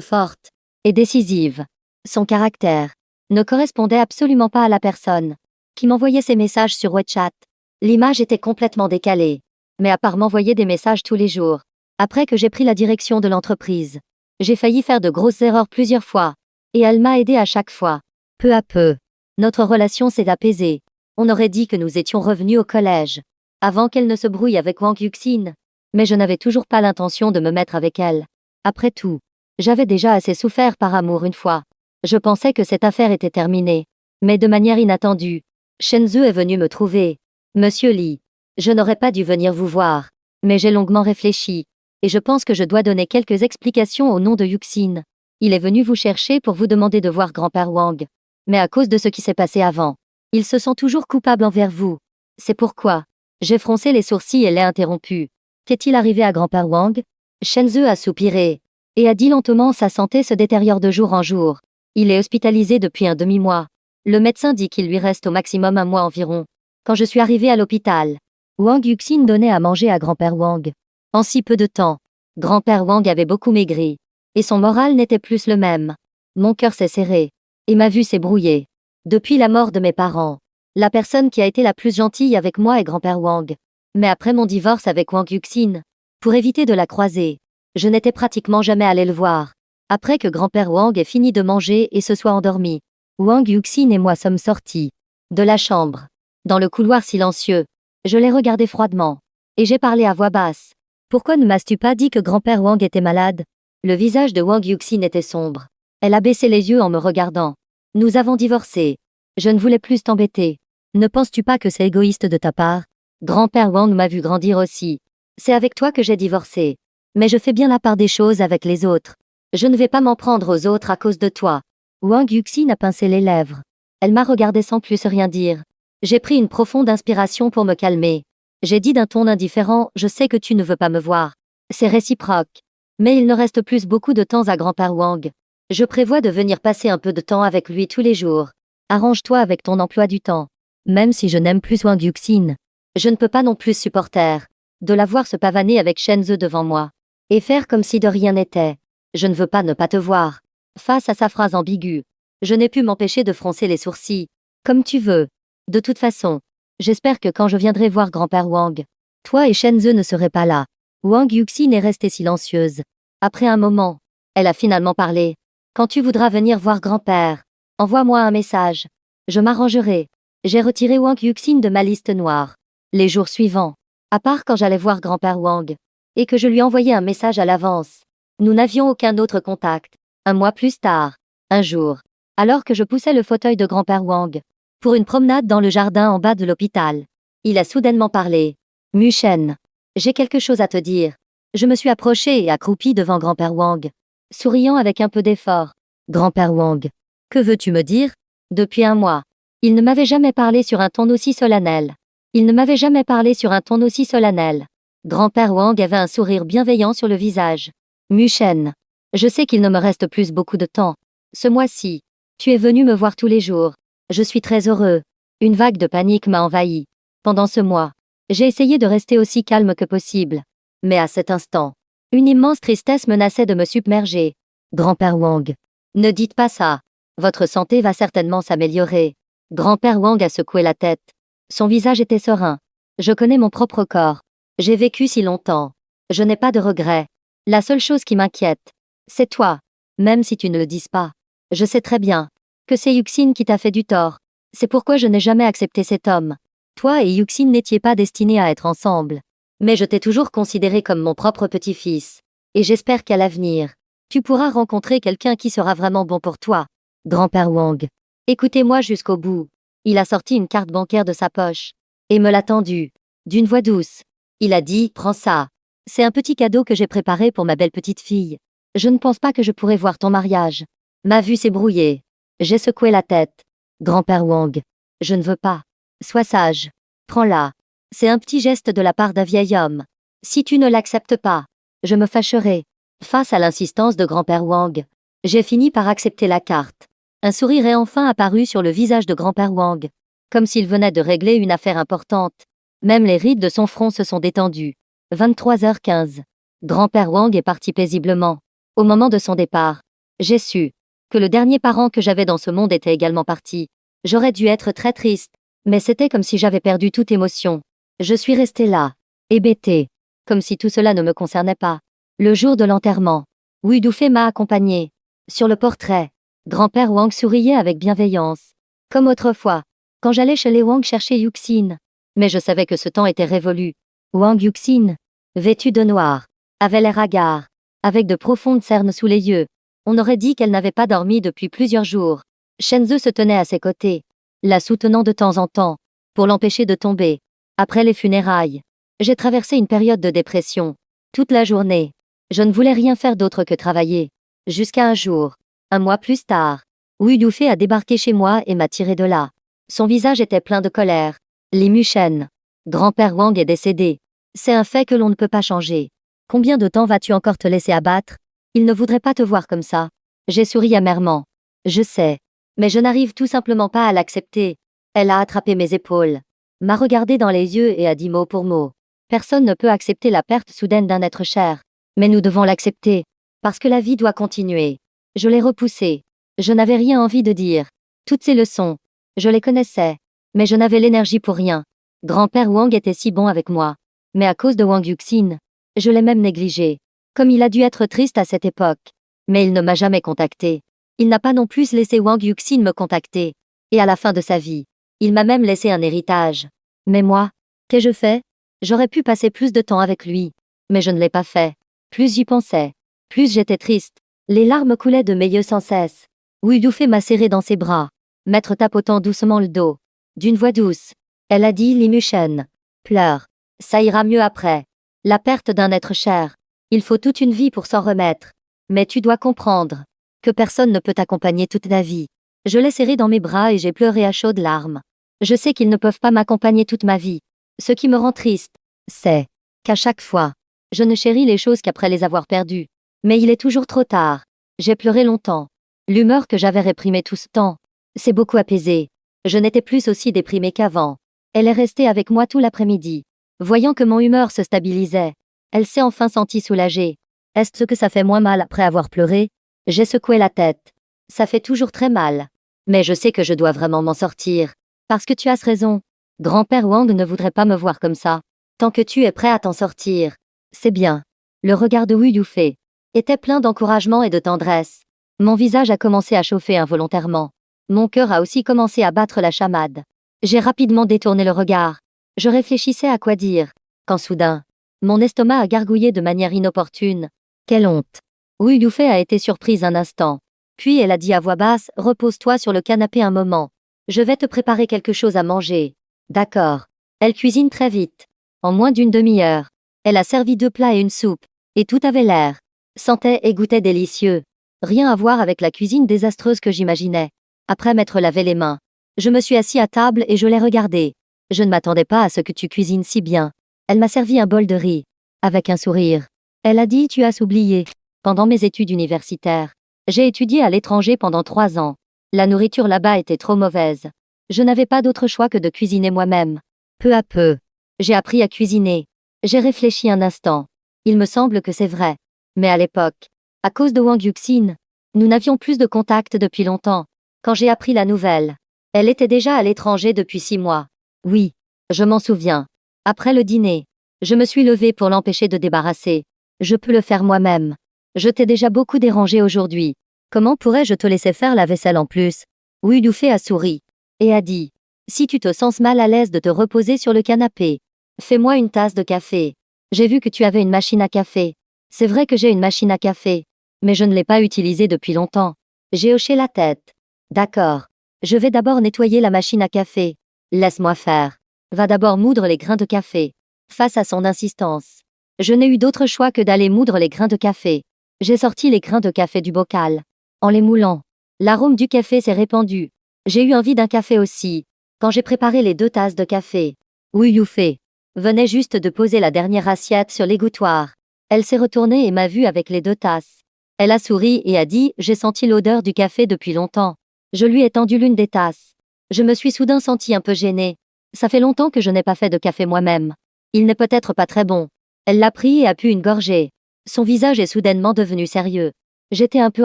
forte et décisive. Son caractère ne correspondait absolument pas à la personne qui m'envoyait ces messages sur WhatsApp. L'image était complètement décalée. Mais à part m'envoyer des messages tous les jours, après que j'ai pris la direction de l'entreprise, j'ai failli faire de grosses erreurs plusieurs fois. Et elle m'a aidé à chaque fois. Peu à peu, notre relation s'est apaisée. On aurait dit que nous étions revenus au collège, avant qu'elle ne se brouille avec Wang Yuxin. Mais je n'avais toujours pas l'intention de me mettre avec elle. Après tout, j'avais déjà assez souffert par amour une fois. Je pensais que cette affaire était terminée. Mais de manière inattendue, Shenzhou est venu me trouver. Monsieur Li, je n'aurais pas dû venir vous voir. Mais j'ai longuement réfléchi. Et je pense que je dois donner quelques explications au nom de Yuxin. Il est venu vous chercher pour vous demander de voir grand-père Wang. Mais à cause de ce qui s'est passé avant, il se sent toujours coupable envers vous. C'est pourquoi j'ai froncé les sourcils et l'ai interrompu. Qu'est-il arrivé à grand-père Wang? Shenzhou a soupiré et a dit lentement sa santé se détériore de jour en jour. Il est hospitalisé depuis un demi-mois. Le médecin dit qu'il lui reste au maximum un mois environ. Quand je suis arrivé à l'hôpital, Wang Yuxin donnait à manger à grand-père Wang. En si peu de temps, grand-père Wang avait beaucoup maigri. Et son moral n'était plus le même. Mon cœur s'est serré. Et ma vue s'est brouillée. Depuis la mort de mes parents, la personne qui a été la plus gentille avec moi est grand-père Wang. Mais après mon divorce avec Wang Yuxin, pour éviter de la croiser, je n'étais pratiquement jamais allé le voir. Après que grand-père Wang ait fini de manger et se soit endormi, Wang Yuxin et moi sommes sortis de la chambre. Dans le couloir silencieux, je l'ai regardé froidement. Et j'ai parlé à voix basse. Pourquoi ne m'as-tu pas dit que grand-père Wang était malade? Le visage de Wang Yuxin était sombre. Elle a baissé les yeux en me regardant. Nous avons divorcé. Je ne voulais plus t'embêter. Ne penses-tu pas que c'est égoïste de ta part? Grand-père Wang m'a vu grandir aussi. C'est avec toi que j'ai divorcé. Mais je fais bien la part des choses avec les autres. Je ne vais pas m'en prendre aux autres à cause de toi. Wang Yuxin a pincé les lèvres. Elle m'a regardé sans plus rien dire. J'ai pris une profonde inspiration pour me calmer. J'ai dit d'un ton indifférent, je sais que tu ne veux pas me voir. C'est réciproque. Mais il ne reste plus beaucoup de temps à grand-père Wang. Je prévois de venir passer un peu de temps avec lui tous les jours. Arrange-toi avec ton emploi du temps. Même si je n'aime plus Wang Yuxin, je ne peux pas non plus supporter de la voir se pavaner avec Shenzhou devant moi. Et faire comme si de rien n'était. Je ne veux pas ne pas te voir. Face à sa phrase ambiguë, je n'ai pu m'empêcher de froncer les sourcils. Comme tu veux. De toute façon, j'espère que quand je viendrai voir grand-père Wang, toi et Shenzhou ne serez pas là. Wang Yuxin est restée silencieuse. Après un moment, elle a finalement parlé. Quand tu voudras venir voir grand-père, envoie-moi un message. Je m'arrangerai. J'ai retiré Wang Yuxin de ma liste noire. Les jours suivants, à part quand j'allais voir grand-père Wang, et que je lui envoyais un message à l'avance, nous n'avions aucun autre contact. Un mois plus tard, un jour, alors que je poussais le fauteuil de grand-père Wang, pour une promenade dans le jardin en bas de l'hôpital, il a soudainement parlé. Mushen, j'ai quelque chose à te dire. Je me suis approchée et accroupie devant grand-père Wang, souriant avec un peu d'effort. Grand-père Wang, que veux-tu me dire? Depuis un mois, il ne m'avait jamais parlé sur un ton aussi solennel. Il ne m'avait jamais parlé sur un ton aussi solennel. Grand-père Wang avait un sourire bienveillant sur le visage. Mushen, je sais qu'il ne me reste plus beaucoup de temps. Ce mois-ci, tu es venu me voir tous les jours. Je suis très heureux. Une vague de panique m'a envahi. Pendant ce mois, j'ai essayé de rester aussi calme que possible. Mais à cet instant, une immense tristesse menaçait de me submerger. Grand-père Wang, ne dites pas ça. Votre santé va certainement s'améliorer. Grand-père Wang a secoué la tête. Son visage était serein. Je connais mon propre corps. J'ai vécu si longtemps. Je n'ai pas de regrets. La seule chose qui m'inquiète, c'est toi. Même si tu ne le dises pas. Je sais très bien que c'est Yuxin qui t'a fait du tort. C'est pourquoi je n'ai jamais accepté cet homme. Toi et Yuxin n'étiez pas destinés à être ensemble. Mais je t'ai toujours considéré comme mon propre petit-fils. Et j'espère qu'à l'avenir, tu pourras rencontrer quelqu'un qui sera vraiment bon pour toi. Grand-père Wang. Écoutez-moi jusqu'au bout. Il a sorti une carte bancaire de sa poche. Et me l'a tendue. D'une voix douce. Il a dit, prends ça. C'est un petit cadeau que j'ai préparé pour ma belle petite fille. Je ne pense pas que je pourrai voir ton mariage. Ma vue s'est brouillée. J'ai secoué la tête. Grand-père Wang. Je ne veux pas. Sois sage. Prends-la. C'est un petit geste de la part d'un vieil homme. Si tu ne l'acceptes pas, je me fâcherai. Face à l'insistance de grand-père Wang, j'ai fini par accepter la carte. Un sourire est enfin apparu sur le visage de grand-père Wang, comme s'il venait de régler une affaire importante. Même les rides de son front se sont détendues. 23h15. Grand-père Wang est parti paisiblement. Au moment de son départ, j'ai su que le dernier parent que j'avais dans ce monde était également parti. J'aurais dû être très triste, mais c'était comme si j'avais perdu toute émotion. Je suis restée là, hébétée, comme si tout cela ne me concernait pas. Le jour de l'enterrement, Wu Dufei m'a accompagnée. Sur le portrait, grand-père Wang souriait avec bienveillance. Comme autrefois, quand j'allais chez les Wang chercher Yuxin. Mais je savais que ce temps était révolu. Wang Yuxin, vêtue de noir, avait l'air hagard, avec de profondes cernes sous les yeux. On aurait dit qu'elle n'avait pas dormi depuis plusieurs jours. Shenzhe se tenait à ses côtés, la soutenant de temps en temps, pour l'empêcher de tomber. Après les funérailles, j'ai traversé une période de dépression. Toute la journée, je ne voulais rien faire d'autre que travailler. Jusqu'à un jour, un mois plus tard, Wu Dufei a débarqué chez moi et m'a tiré de là. Son visage était plein de colère. Li Mushen, grand-père Wang est décédé. C'est un fait que l'on ne peut pas changer. Combien de temps vas-tu encore te laisser abattre? Il ne voudrait pas te voir comme ça. J'ai souri amèrement. Je sais. Mais je n'arrive tout simplement pas à l'accepter. Elle a attrapé mes épaules, m'a regardé dans les yeux et a dit mot pour mot. Personne ne peut accepter la perte soudaine d'un être cher. Mais nous devons l'accepter. Parce que la vie doit continuer. Je l'ai repoussé. Je n'avais rien envie de dire. Toutes ces leçons, je les connaissais. Mais je n'avais l'énergie pour rien. Grand-père Wang était si bon avec moi. Mais à cause de Wang Yuxin, je l'ai même négligé. Comme il a dû être triste à cette époque. Mais il ne m'a jamais contacté. Il n'a pas non plus laissé Wang Yuxin me contacter. Et à la fin de sa vie, il m'a même laissé un héritage. Mais moi, qu'ai-je fait? J'aurais pu passer plus de temps avec lui. Mais je ne l'ai pas fait. Plus j'y pensais, plus j'étais triste. Les larmes coulaient de mes yeux sans cesse. Wu Dufei m'a serré dans ses bras, maître tapotant doucement le dos. D'une voix douce, elle a dit Li Mushen. Pleure. Ça ira mieux après. La perte d'un être cher. Il faut toute une vie pour s'en remettre. Mais tu dois comprendre que personne ne peut t'accompagner toute ta vie. Je l'ai serré dans mes bras et j'ai pleuré à chaudes larmes. Je sais qu'ils ne peuvent pas m'accompagner toute ma vie. Ce qui me rend triste, c'est qu'à chaque fois, je ne chéris les choses qu'après les avoir perdues. Mais il est toujours trop tard. J'ai pleuré longtemps. L'humeur que j'avais réprimée tout ce temps s'est beaucoup apaisée. Je n'étais plus aussi déprimée qu'avant. Elle est restée avec moi tout l'après-midi. Voyant que mon humeur se stabilisait, elle s'est enfin sentie soulagée. Est-ce que ça fait moins mal après avoir pleuré? J'ai secoué la tête. Ça fait toujours très mal. Mais je sais que je dois vraiment m'en sortir. Parce que tu as raison. Grand-père Wang ne voudrait pas me voir comme ça. Tant que tu es prêt à t'en sortir, c'est bien. Le regard de Wu Dufei était plein d'encouragement et de tendresse. Mon visage a commencé à chauffer involontairement. Mon cœur a aussi commencé à battre la chamade. J'ai rapidement détourné le regard. Je réfléchissais à quoi dire, quand soudain, mon estomac a gargouillé de manière inopportune. Quelle honte. Wu Dufei a été surprise un instant. Puis elle a dit à voix basse, repose-toi sur le canapé un moment. Je vais te préparer quelque chose à manger. D'accord. Elle cuisine très vite. En moins d'une demi-heure, elle a servi 2 plats et une soupe. Et tout avait l'air, sentait et goûtait délicieux. Rien à voir avec la cuisine désastreuse que j'imaginais. Après m'être lavé les mains, je me suis assis à table et je l'ai regardée. Je ne m'attendais pas à ce que tu cuisines si bien. Elle m'a servi un bol de riz. Avec un sourire. Elle a dit tu as oublié. Pendant mes études universitaires, j'ai étudié à l'étranger pendant 3 ans. La nourriture là-bas était trop mauvaise. Je n'avais pas d'autre choix que de cuisiner moi-même. Peu à peu, j'ai appris à cuisiner. J'ai réfléchi un instant. Il me semble que c'est vrai. Mais à l'époque, à cause de Wang Yuxin, nous n'avions plus de contact depuis longtemps. Quand j'ai appris la nouvelle, Elle était déjà à l'étranger depuis 6 mois. Oui, je m'en souviens. Après le dîner, je me suis levée pour l'empêcher de débarrasser. Je peux le faire moi-même. Je t'ai déjà beaucoup dérangé aujourd'hui. Comment pourrais-je te laisser faire la vaisselle en plus? Wu Yufei a souri et a dit: si tu te sens mal à l'aise de te reposer sur le canapé, fais-moi une tasse de café. J'ai vu que tu avais une machine à café. C'est vrai que j'ai une machine à café, mais je ne l'ai pas utilisée depuis longtemps. J'ai hoché la tête. D'accord. Je vais d'abord nettoyer la machine à café. Laisse-moi faire. Va d'abord moudre les grains de café. Face à son insistance, je n'ai eu d'autre choix que d'aller moudre les grains de café. J'ai sorti les grains de café du bocal. En les moulant, l'arôme du café s'est répandu. J'ai eu envie d'un café aussi. Quand j'ai préparé les 2 tasses de café, Wu Yufei venait juste de poser la dernière assiette sur l'égouttoir. Elle s'est retournée et m'a vue avec les 2 tasses. Elle a souri et a dit: j'ai senti l'odeur du café depuis longtemps. Je lui ai tendu l'une des tasses. Je me suis soudain sentie un peu gênée. Ça fait longtemps que je n'ai pas fait de café moi-même. Il n'est peut-être pas très bon. Elle l'a pris et a pu une gorgée. Son visage est soudainement devenu sérieux. J'étais un peu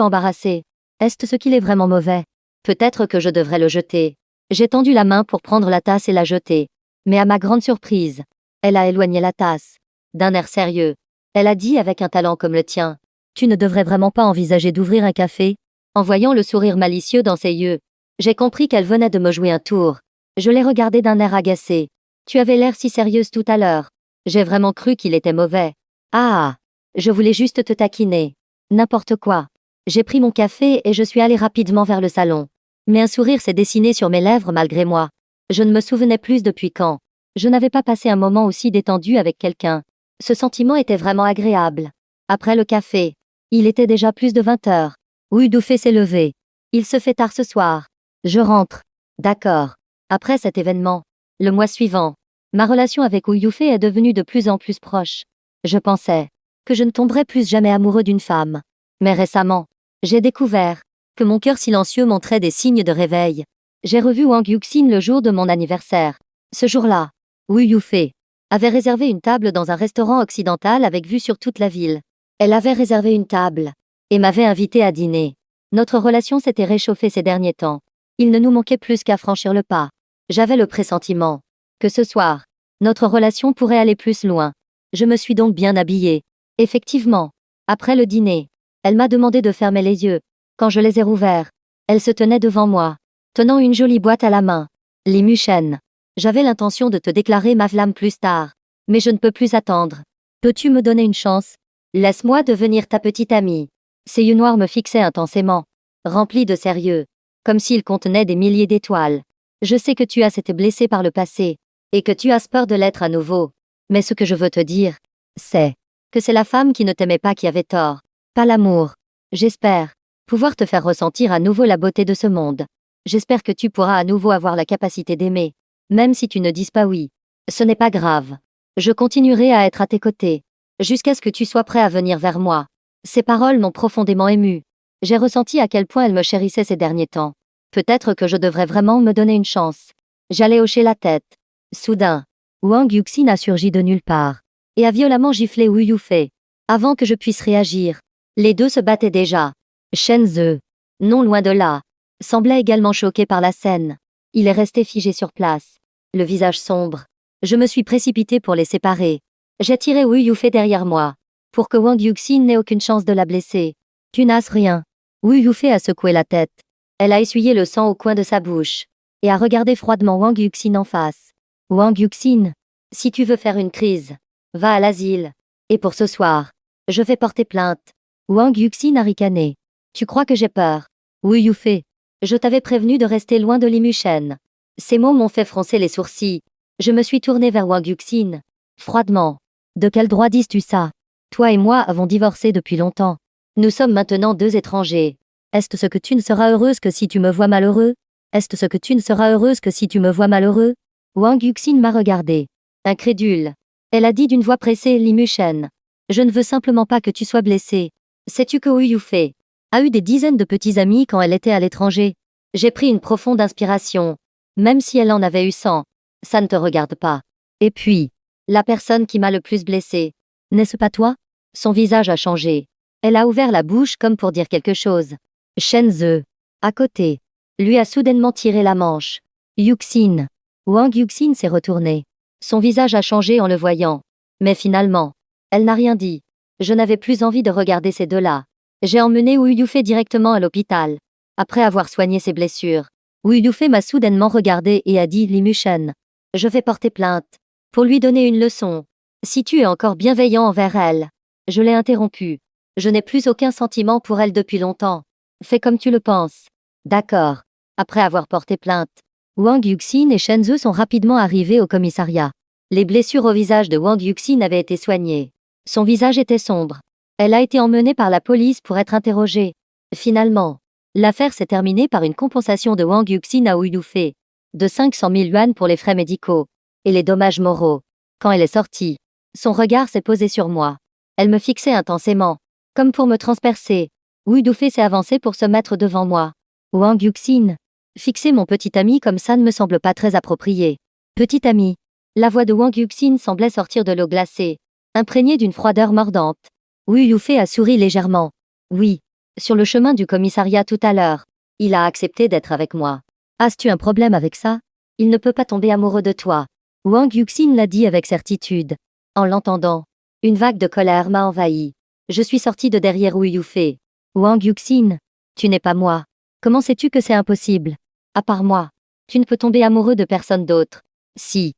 embarrassée. Est-ce ce qu'il est vraiment mauvais? Peut-être que je devrais le jeter. J'ai tendu la main pour prendre la tasse et la jeter. Mais à ma grande surprise, elle a éloigné la tasse. D'un air sérieux, elle a dit avec un talent comme le tien: tu ne devrais vraiment pas envisager d'ouvrir un café? En voyant le sourire malicieux dans ses yeux, j'ai compris qu'elle venait de me jouer un tour. Je l'ai regardée d'un air agacé. Tu avais l'air si sérieuse tout à l'heure. J'ai vraiment cru qu'il était mauvais. Ah, je voulais juste te taquiner. N'importe quoi. J'ai pris mon café et je suis allée rapidement vers le salon. Mais un sourire s'est dessiné sur mes lèvres malgré moi. Je ne me souvenais plus depuis quand je n'avais pas passé un moment aussi détendu avec quelqu'un. Ce sentiment était vraiment agréable. Après le café, il était déjà plus de 20 heures. Wu Yufei s'est levé. Il se fait tard ce soir. Je rentre. D'accord. Après cet événement, le mois suivant, ma relation avec Wu Yufei est devenue de plus en plus proche. Je pensais que je ne tomberais plus jamais amoureux d'une femme. Mais récemment, j'ai découvert que mon cœur silencieux montrait des signes de réveil. J'ai revu Wang Yuxin le jour de mon anniversaire. Ce jour-là, Wu Yufei avait réservé une table dans un restaurant occidental avec vue sur toute la ville. Elle avait réservé une table et m'avait invité à dîner. Notre relation s'était réchauffée ces derniers temps. Il ne nous manquait plus qu'à franchir le pas. J'avais le pressentiment que ce soir, notre relation pourrait aller plus loin. Je me suis donc bien habillée. Effectivement, après le dîner, elle m'a demandé de fermer les yeux. Quand je les ai rouverts, elle se tenait devant moi, tenant une jolie boîte à la main. Limu Shen. J'avais l'intention de te déclarer ma flamme plus tard, mais je ne peux plus attendre. Peux-tu me donner une chance? Laisse-moi devenir ta petite amie. Ses yeux noirs me fixaient intensément, remplis de sérieux, comme s'ils contenaient des milliers d'étoiles. Je sais que tu as été blessé par le passé, et que tu as peur de l'être à nouveau. Mais ce que je veux te dire, c'est que c'est la femme qui ne t'aimait pas qui avait tort, pas l'amour. J'espère pouvoir te faire ressentir à nouveau la beauté de ce monde. J'espère que tu pourras à nouveau avoir la capacité d'aimer, même si tu ne dises pas oui. Ce n'est pas grave. Je continuerai à être à tes côtés, jusqu'à ce que tu sois prêt à venir vers moi. Ces paroles m'ont profondément émue. J'ai ressenti à quel point elle me chérissait ces derniers temps. Peut-être que je devrais vraiment me donner une chance. J'allais hocher la tête. Soudain, Wang Yuxin a surgi de nulle part et a violemment giflé Wu Yufei. Avant que je puisse réagir, les deux se battaient déjà. Shen Ze, non loin de là, semblait également choqué par la scène. Il est resté figé sur place, le visage sombre. Je me suis précipitée pour les séparer. J'ai tiré Wu Yufei derrière moi, pour que Wang Yuxin n'ait aucune chance de la blesser. Tu n'as rien. Wu Yufei a secoué la tête. Elle a essuyé le sang au coin de sa bouche, et a regardé froidement Wang Yuxin en face. Wang Yuxin, si tu veux faire une crise, va à l'asile. Et pour ce soir, je vais porter plainte. Wang Yuxin a ricané. Tu crois que j'ai peur? Wu Yufei, je t'avais prévenu de rester loin de Limu Shen. Ces mots m'ont fait froncer les sourcils. Je me suis tournée vers Wang Yuxin, froidement. De quel droit dis-tu ça? Toi et moi avons divorcé depuis longtemps. Nous sommes maintenant 2 étrangers. Est-ce ce que tu ne seras heureuse que si tu me vois malheureux? Est-ce ce que tu ne seras heureuse que si tu me vois malheureux? Wang Yuxin m'a regardé, incrédule. Elle a dit d'une voix pressée: Limu Shen, je ne veux simplement pas que tu sois blessé. Sais-tu que Wu Yufei a eu des dizaines de petits amis quand elle était à l'étranger? J'ai pris une profonde inspiration. Même si elle en avait eu 100, ça ne te regarde pas. Et puis, la personne qui m'a le plus blessée, n'est-ce pas toi? Son visage a changé. Elle a ouvert la bouche comme pour dire quelque chose. Shen Ze, à côté, lui a soudainement tiré la manche. Yuxin. Wang Yuxin s'est retournée. Son visage a changé en le voyant. Mais finalement, elle n'a rien dit. Je n'avais plus envie de regarder ces deux-là. J'ai emmené Wu Yufei directement à l'hôpital. Après avoir soigné ses blessures, Wu Yufei m'a soudainement regardé et a dit: Li Mushen, je vais porter plainte. Pour lui donner une leçon. Si tu es encore bienveillant envers elle. Je l'ai interrompu. Je n'ai plus aucun sentiment pour elle depuis longtemps. Fais comme tu le penses. D'accord. Après avoir porté plainte, Wang Yuxin et Shenzhou sont rapidement arrivés au commissariat. Les blessures au visage de Wang Yuxin avaient été soignées. Son visage était sombre. Elle a été emmenée par la police pour être interrogée. Finalement, l'affaire s'est terminée par une compensation de Wang Yuxin à Wu Yufei de 500 000 yuan pour les frais médicaux et les dommages moraux. Quand elle est sortie, son regard s'est posé sur moi. Elle me fixait intensément, comme pour me transpercer. Wu Yufei s'est avancé pour se mettre devant moi. Wang Yuxin. Fixer mon petit ami comme ça ne me semble pas très approprié. Petit ami. La voix de Wang Yuxin semblait sortir de l'eau glacée, imprégnée d'une froideur mordante. Wu Yufei a souri légèrement. Oui. Sur le chemin du commissariat tout à l'heure, il a accepté d'être avec moi. As-tu un problème avec ça? Il ne peut pas tomber amoureux de toi. Wang Yuxin l'a dit avec certitude. En l'entendant, une vague de colère m'a envahi. Je suis sorti de derrière Wu Yufei. Wang Yuxin, tu n'es pas moi. Comment sais-tu que c'est impossible? À part moi, tu ne peux tomber amoureux de personne d'autre. Si,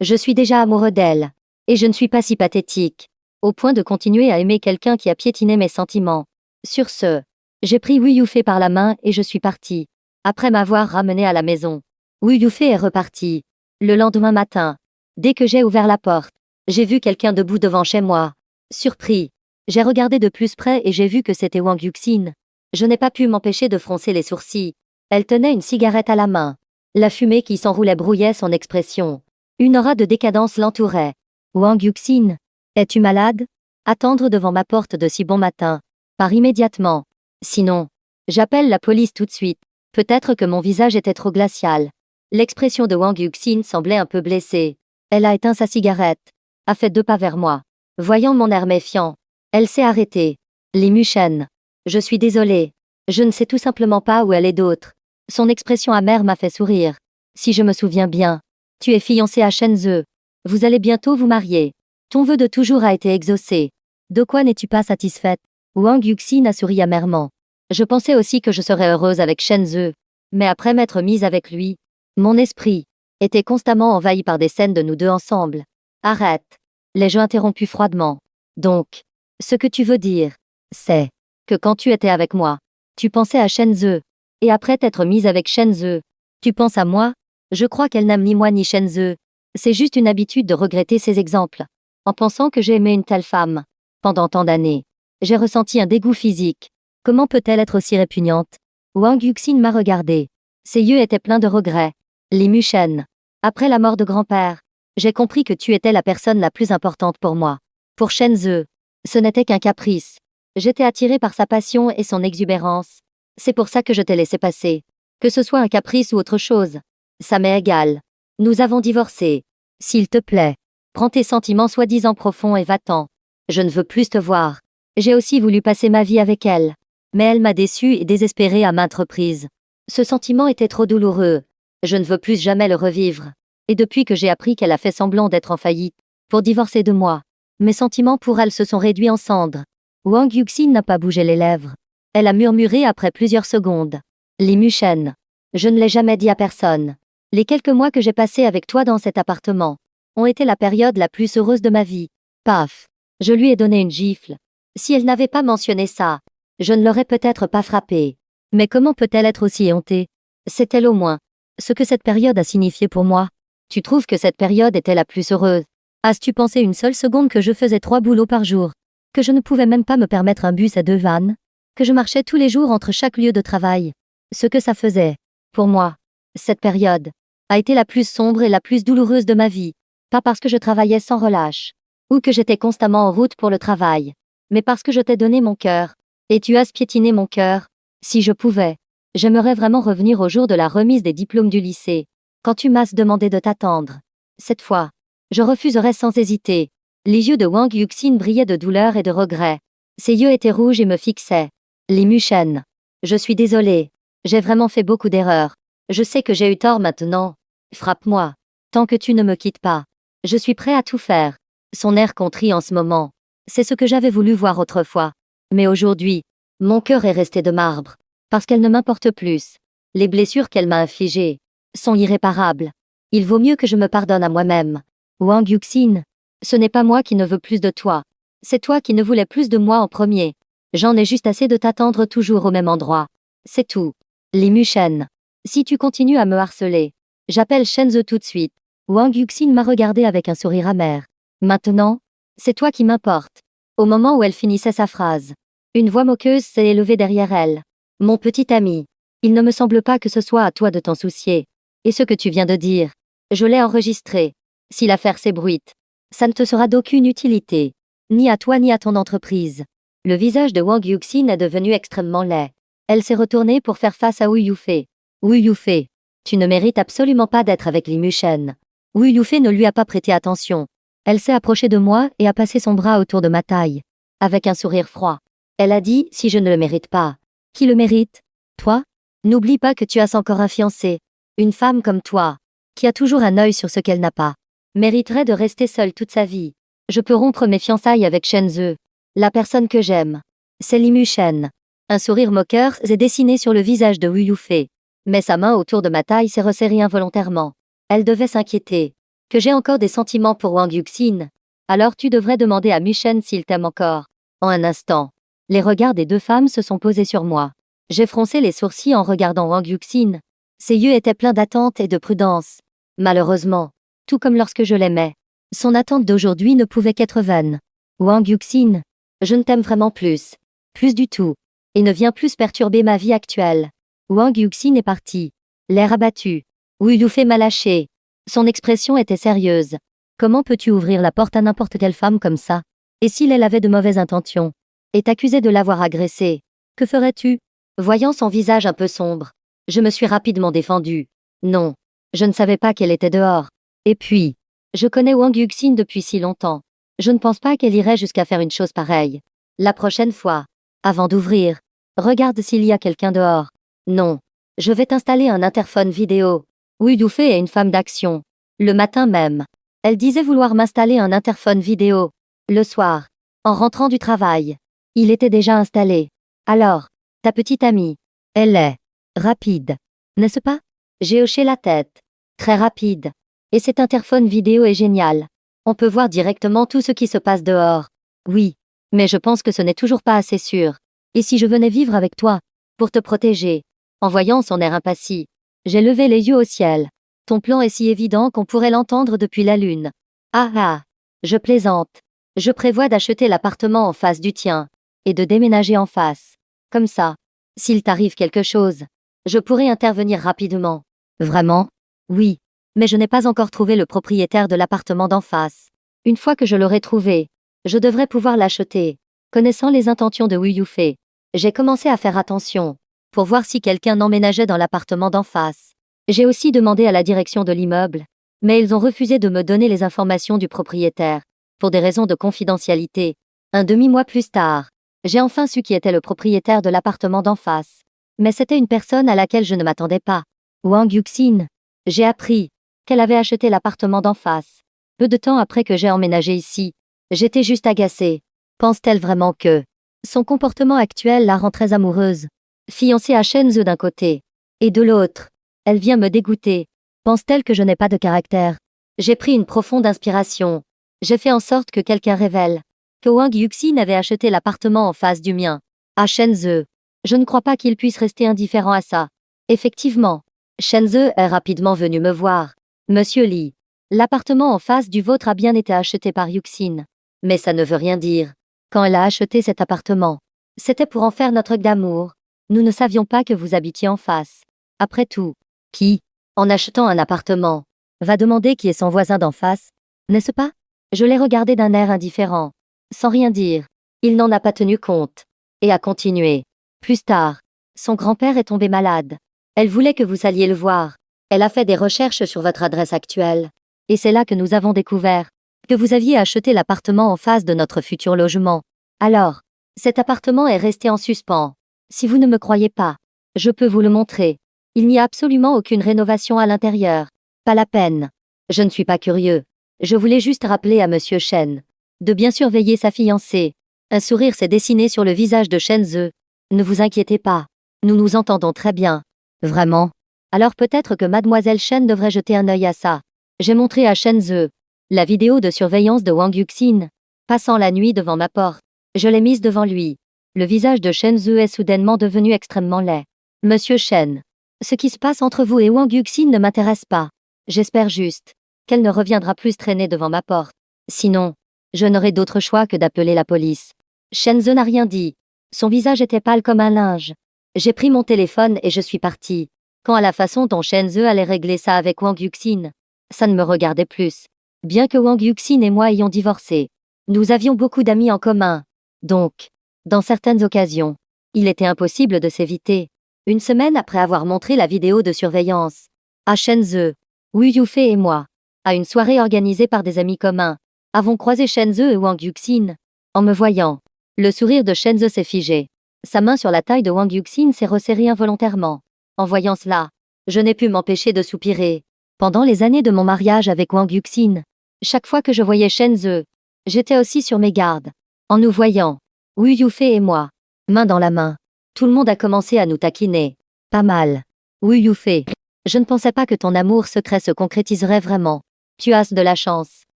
je suis déjà amoureux d'elle. Et je ne suis pas si pathétique, au point de continuer à aimer quelqu'un qui a piétiné mes sentiments. Sur ce, j'ai pris Wu Yufei par la main et je suis parti. Après m'avoir ramené à la maison, Wu Yufei est reparti. Le lendemain matin, dès que j'ai ouvert la porte, j'ai vu quelqu'un debout devant chez moi. Surpris, j'ai regardé de plus près et j'ai vu que c'était Wang Yuxin. Je n'ai pas pu m'empêcher de froncer les sourcils. Elle tenait une cigarette à la main. La fumée qui s'enroulait brouillait son expression. Une aura de décadence l'entourait. Wang Yuxin, es-tu malade? Attendre devant ma porte de si bon matin. Pars immédiatement. Sinon, j'appelle la police tout de suite. Peut-être que mon visage était trop glacial. L'expression de Wang Yuxin semblait un peu blessée. Elle a éteint sa cigarette, a fait 2 pas vers moi. Voyant mon air méfiant, elle s'est arrêtée. Li Mushen. Je suis désolée. Je ne sais tout simplement pas où elle est d'autre. Son expression amère m'a fait sourire. Si je me souviens bien, tu es fiancée à Shenzhou. Vous allez bientôt vous marier. Ton vœu de toujours a été exaucé. De quoi n'es-tu pas satisfaite? Wang Yuxin a souri amèrement. Je pensais aussi que je serais heureuse avec Shenzhou. Mais après m'être mise avec lui, mon esprit était constamment envahi par des scènes de nous deux ensemble. Arrête. L'ai-je interrompu froidement. Donc, ce que tu veux dire, c'est que quand tu étais avec moi, tu pensais à Shenzhou. Et après t'être mise avec Shenzhou, tu penses à moi? Je crois qu'elle n'aime ni moi ni Shenzhou. C'est juste une habitude de regretter ces exemples. En pensant que j'ai aimé une telle femme, pendant tant d'années, j'ai ressenti un dégoût physique. Comment peut-elle être aussi répugnante? Wang Yuxin m'a regardé. Ses yeux étaient pleins de regrets. Li Mushen. Après la mort de grand-père, j'ai compris que tu étais la personne la plus importante pour moi. Pour Shenzhou, ce n'était qu'un caprice. J'étais attirée par sa passion et son exubérance. C'est pour ça que je t'ai laissé passer. Que ce soit un caprice ou autre chose. Ça m'est égal. Nous avons divorcé. S'il te plaît, prends tes sentiments soi-disant profonds et va-t'en. Je ne veux plus te voir. J'ai aussi voulu passer ma vie avec elle. Mais elle m'a déçue et désespérée à maintes reprises. Ce sentiment était trop douloureux. Je ne veux plus jamais le revivre. Et depuis que j'ai appris qu'elle a fait semblant d'être en faillite, pour divorcer de moi, mes sentiments pour elle se sont réduits en cendres. Wang Yuxin n'a pas bougé les lèvres. Elle a murmuré après plusieurs secondes. Li Mushen. Je ne l'ai jamais dit à personne. Les quelques mois que j'ai passés avec toi dans cet appartement ont été la période la plus heureuse de ma vie. Paf. Je lui ai donné une gifle. Si elle n'avait pas mentionné ça, je ne l'aurais peut-être pas frappée. Mais comment peut-elle être aussi éhontée? C'est-elle au moins ce que cette période a signifié pour moi? Tu trouves que cette période était la plus heureuse? As-tu pensé une seule seconde que je faisais 3 boulots par jour? Que je ne pouvais même pas me permettre un bus à 2 vannes? Que je marchais tous les jours entre chaque lieu de travail? Ce que ça faisait, pour moi, cette période, a été la plus sombre et la plus douloureuse de ma vie. Pas parce que je travaillais sans relâche, ou que j'étais constamment en route pour le travail, mais parce que je t'ai donné mon cœur, et tu as piétiné mon cœur. Si je pouvais, j'aimerais vraiment revenir au jour de la remise des diplômes du lycée, quand tu m'as demandé de t'attendre. Cette fois, je refuserais sans hésiter. Les yeux de Wang Yuxin brillaient de douleur et de regret. Ses yeux étaient rouges et me fixaient. Li Mushen. Je suis désolée. J'ai vraiment fait beaucoup d'erreurs. Je sais que j'ai eu tort maintenant. Frappe-moi. Tant que tu ne me quittes pas. Je suis prêt à tout faire. Son air contrit en ce moment. C'est ce que j'avais voulu voir autrefois. Mais aujourd'hui, mon cœur est resté de marbre. Parce qu'elle ne m'importe plus. Les blessures qu'elle m'a infligées sont irréparables. Il vaut mieux que je me pardonne à moi-même. Wang Yuxin, ce n'est pas moi qui ne veux plus de toi. C'est toi qui ne voulais plus de moi en premier. J'en ai juste assez de t'attendre toujours au même endroit. C'est tout. Li Mushen. Si tu continues à me harceler, j'appelle Shenzhe tout de suite. Wang Yuxin m'a regardé avec un sourire amer. Maintenant, c'est toi qui m'importe. Au moment où elle finissait sa phrase, une voix moqueuse s'est élevée derrière elle. Mon petit ami, il ne me semble pas que ce soit à toi de t'en soucier. Et ce que tu viens de dire, je l'ai enregistré. Si l'affaire s'ébruite, ça ne te sera d'aucune utilité. Ni à toi ni à ton entreprise. Le visage de Wang Yuxin est devenu extrêmement laid. Elle s'est retournée pour faire face à Wu Yufei. Wu Yufei, tu ne mérites absolument pas d'être avec Li Mushen. Wu Yufei ne lui a pas prêté attention. Elle s'est approchée de moi et a passé son bras autour de ma taille. Avec un sourire froid. Elle a dit, si je ne le mérite pas. Qui le mérite? Toi? N'oublie pas que tu as encore un fiancé. Une femme comme toi, qui a toujours un œil sur ce qu'elle n'a pas, mériterait de rester seule toute sa vie. Je peux rompre mes fiançailles avec Shenzhe. La personne que j'aime, c'est Li Mushen. Un sourire moqueur s'est dessiné sur le visage de Wu Yufei. Mais sa main autour de ma taille s'est resserrée involontairement. Elle devait s'inquiéter. Que j'ai encore des sentiments pour Wang Yuxin. Alors tu devrais demander à Mushen s'il t'aime encore. En un instant, les regards des deux femmes se sont posés sur moi. J'ai froncé les sourcils en regardant Wang Yuxin. Ses yeux étaient pleins d'attente et de prudence. Malheureusement, tout comme lorsque je l'aimais, son attente d'aujourd'hui ne pouvait qu'être vaine. Wang Yuxin, je ne t'aime vraiment plus. Plus du tout. Et ne viens plus perturber ma vie actuelle. Wang Yuxin est parti. L'air abattu. Wu Yufei m'a lâché. Son expression était sérieuse. Comment peux-tu ouvrir la porte à n'importe quelle femme comme ça? Et s'il elle avait de mauvaises intentions? Et t'accusait de l'avoir agressée? Que ferais-tu? Voyant son visage un peu sombre, je me suis rapidement défendue. Non. Je ne savais pas qu'elle était dehors. Et puis, je connais Wang Yuxin depuis si longtemps. Je ne pense pas qu'elle irait jusqu'à faire une chose pareille. La prochaine fois, avant d'ouvrir, regarde s'il y a quelqu'un dehors. Non. Je vais t'installer un interphone vidéo. Wu Yufei est une femme d'action. Le matin même, elle disait vouloir m'installer un interphone vidéo. Le soir, en rentrant du travail, il était déjà installé. Alors, ta petite amie, elle est rapide, n'est-ce pas? J'ai hoché la tête. Très rapide. Et cet interphone vidéo est génial. On peut voir directement tout ce qui se passe dehors. Oui. Mais je pense que ce n'est toujours pas assez sûr. Et si je venais vivre avec toi, pour te protéger? En voyant son air impassible, j'ai levé les yeux au ciel. Ton plan est si évident qu'on pourrait l'entendre depuis la lune. Ah ah. Je plaisante. Je prévois d'acheter l'appartement en face du tien. Et de déménager en face. Comme ça. S'il t'arrive quelque chose, je pourrai intervenir rapidement. Vraiment? Oui. Mais je n'ai pas encore trouvé le propriétaire de l'appartement d'en face. Une fois que je l'aurai trouvé, je devrais pouvoir l'acheter. Connaissant les intentions de Wu Yufei, j'ai commencé à faire attention, pour voir si quelqu'un emménageait dans l'appartement d'en face. J'ai aussi demandé à la direction de l'immeuble, mais ils ont refusé de me donner les informations du propriétaire, pour des raisons de confidentialité. Un demi-mois plus tard, j'ai enfin su qui était le propriétaire de l'appartement d'en face. Mais c'était une personne à laquelle je ne m'attendais pas. Wang Yuxin. J'ai appris qu'elle avait acheté l'appartement d'en face. Peu de temps après que j'ai emménagé ici, j'étais juste agacée. Pense-t-elle vraiment que son comportement actuel la rend très amoureuse? Fiancée à Shenzhe d'un côté, et de l'autre, elle vient me dégoûter. Pense-t-elle que je n'ai pas de caractère? J'ai pris une profonde inspiration. J'ai fait en sorte que quelqu'un révèle que Wang Yuxin avait acheté l'appartement en face du mien, à Shenzhe. Je ne crois pas qu'il puisse rester indifférent à ça. Effectivement, Shenzhe est rapidement venu me voir. Monsieur Li, l'appartement en face du vôtre a bien été acheté par Yuxin. Mais ça ne veut rien dire. Quand elle a acheté cet appartement, c'était pour en faire notre d'amour. Nous ne savions pas que vous habitiez en face. Après tout, qui, en achetant un appartement, va demander qui est son voisin d'en face, n'est-ce pas? Je l'ai regardé d'un air indifférent, sans rien dire. Il n'en a pas tenu compte, et a continué. Plus tard, son grand-père est tombé malade. Elle voulait que vous alliez le voir. Elle a fait des recherches sur votre adresse actuelle. Et c'est là que nous avons découvert que vous aviez acheté l'appartement en face de notre futur logement. Alors, cet appartement est resté en suspens. Si vous ne me croyez pas, Je peux vous le montrer. Il n'y a absolument aucune rénovation à l'intérieur. Pas la peine. Je ne suis pas curieux. Je voulais juste rappeler à Monsieur Shen de bien surveiller sa fiancée. Un sourire s'est dessiné sur le visage de Shen Ze. Ne vous inquiétez pas. Nous nous entendons très bien. Vraiment? Alors peut-être que Mademoiselle Shen devrait jeter un œil à ça. J'ai montré à Shen Ze la vidéo de surveillance de Wang Yuxin, passant la nuit devant ma porte. Je l'ai mise devant lui. Le visage de Shen Ze est soudainement devenu extrêmement laid. Monsieur Shen, ce qui se passe entre vous et Wang Yuxin ne m'intéresse pas. J'espère juste qu'elle ne reviendra plus traîner devant ma porte. Sinon, je n'aurai d'autre choix que d'appeler la police. Shen Ze n'a rien dit. Son visage était pâle comme un linge. J'ai pris mon téléphone et je suis parti. Quant à la façon dont Shen Ze allait régler ça avec Wang Yuxin, ça ne me regardait plus. Bien que Wang Yuxin et moi ayons divorcé, nous avions beaucoup d'amis en commun. Donc, dans certaines occasions, il était impossible de s'éviter. Une semaine après avoir montré la vidéo de surveillance à Shen Ze, Wu Yufei et moi, à une soirée organisée par des amis communs, avons croisé Shen Ze et Wang Yuxin. En me voyant, le sourire de Shen Ze s'est figé. Sa main sur la taille de Wang Yuxin s'est resserrée involontairement. En voyant cela, je n'ai pu m'empêcher de soupirer. Pendant les années de mon mariage avec Wang Yuxin, chaque fois que je voyais Shen Ze, j'étais aussi sur mes gardes. En nous voyant, Wu Yufei et moi, main dans la main, tout le monde a commencé à nous taquiner. Pas mal. Wu Yufei, je ne pensais pas que ton amour secret se concrétiserait vraiment. Tu as de la chance.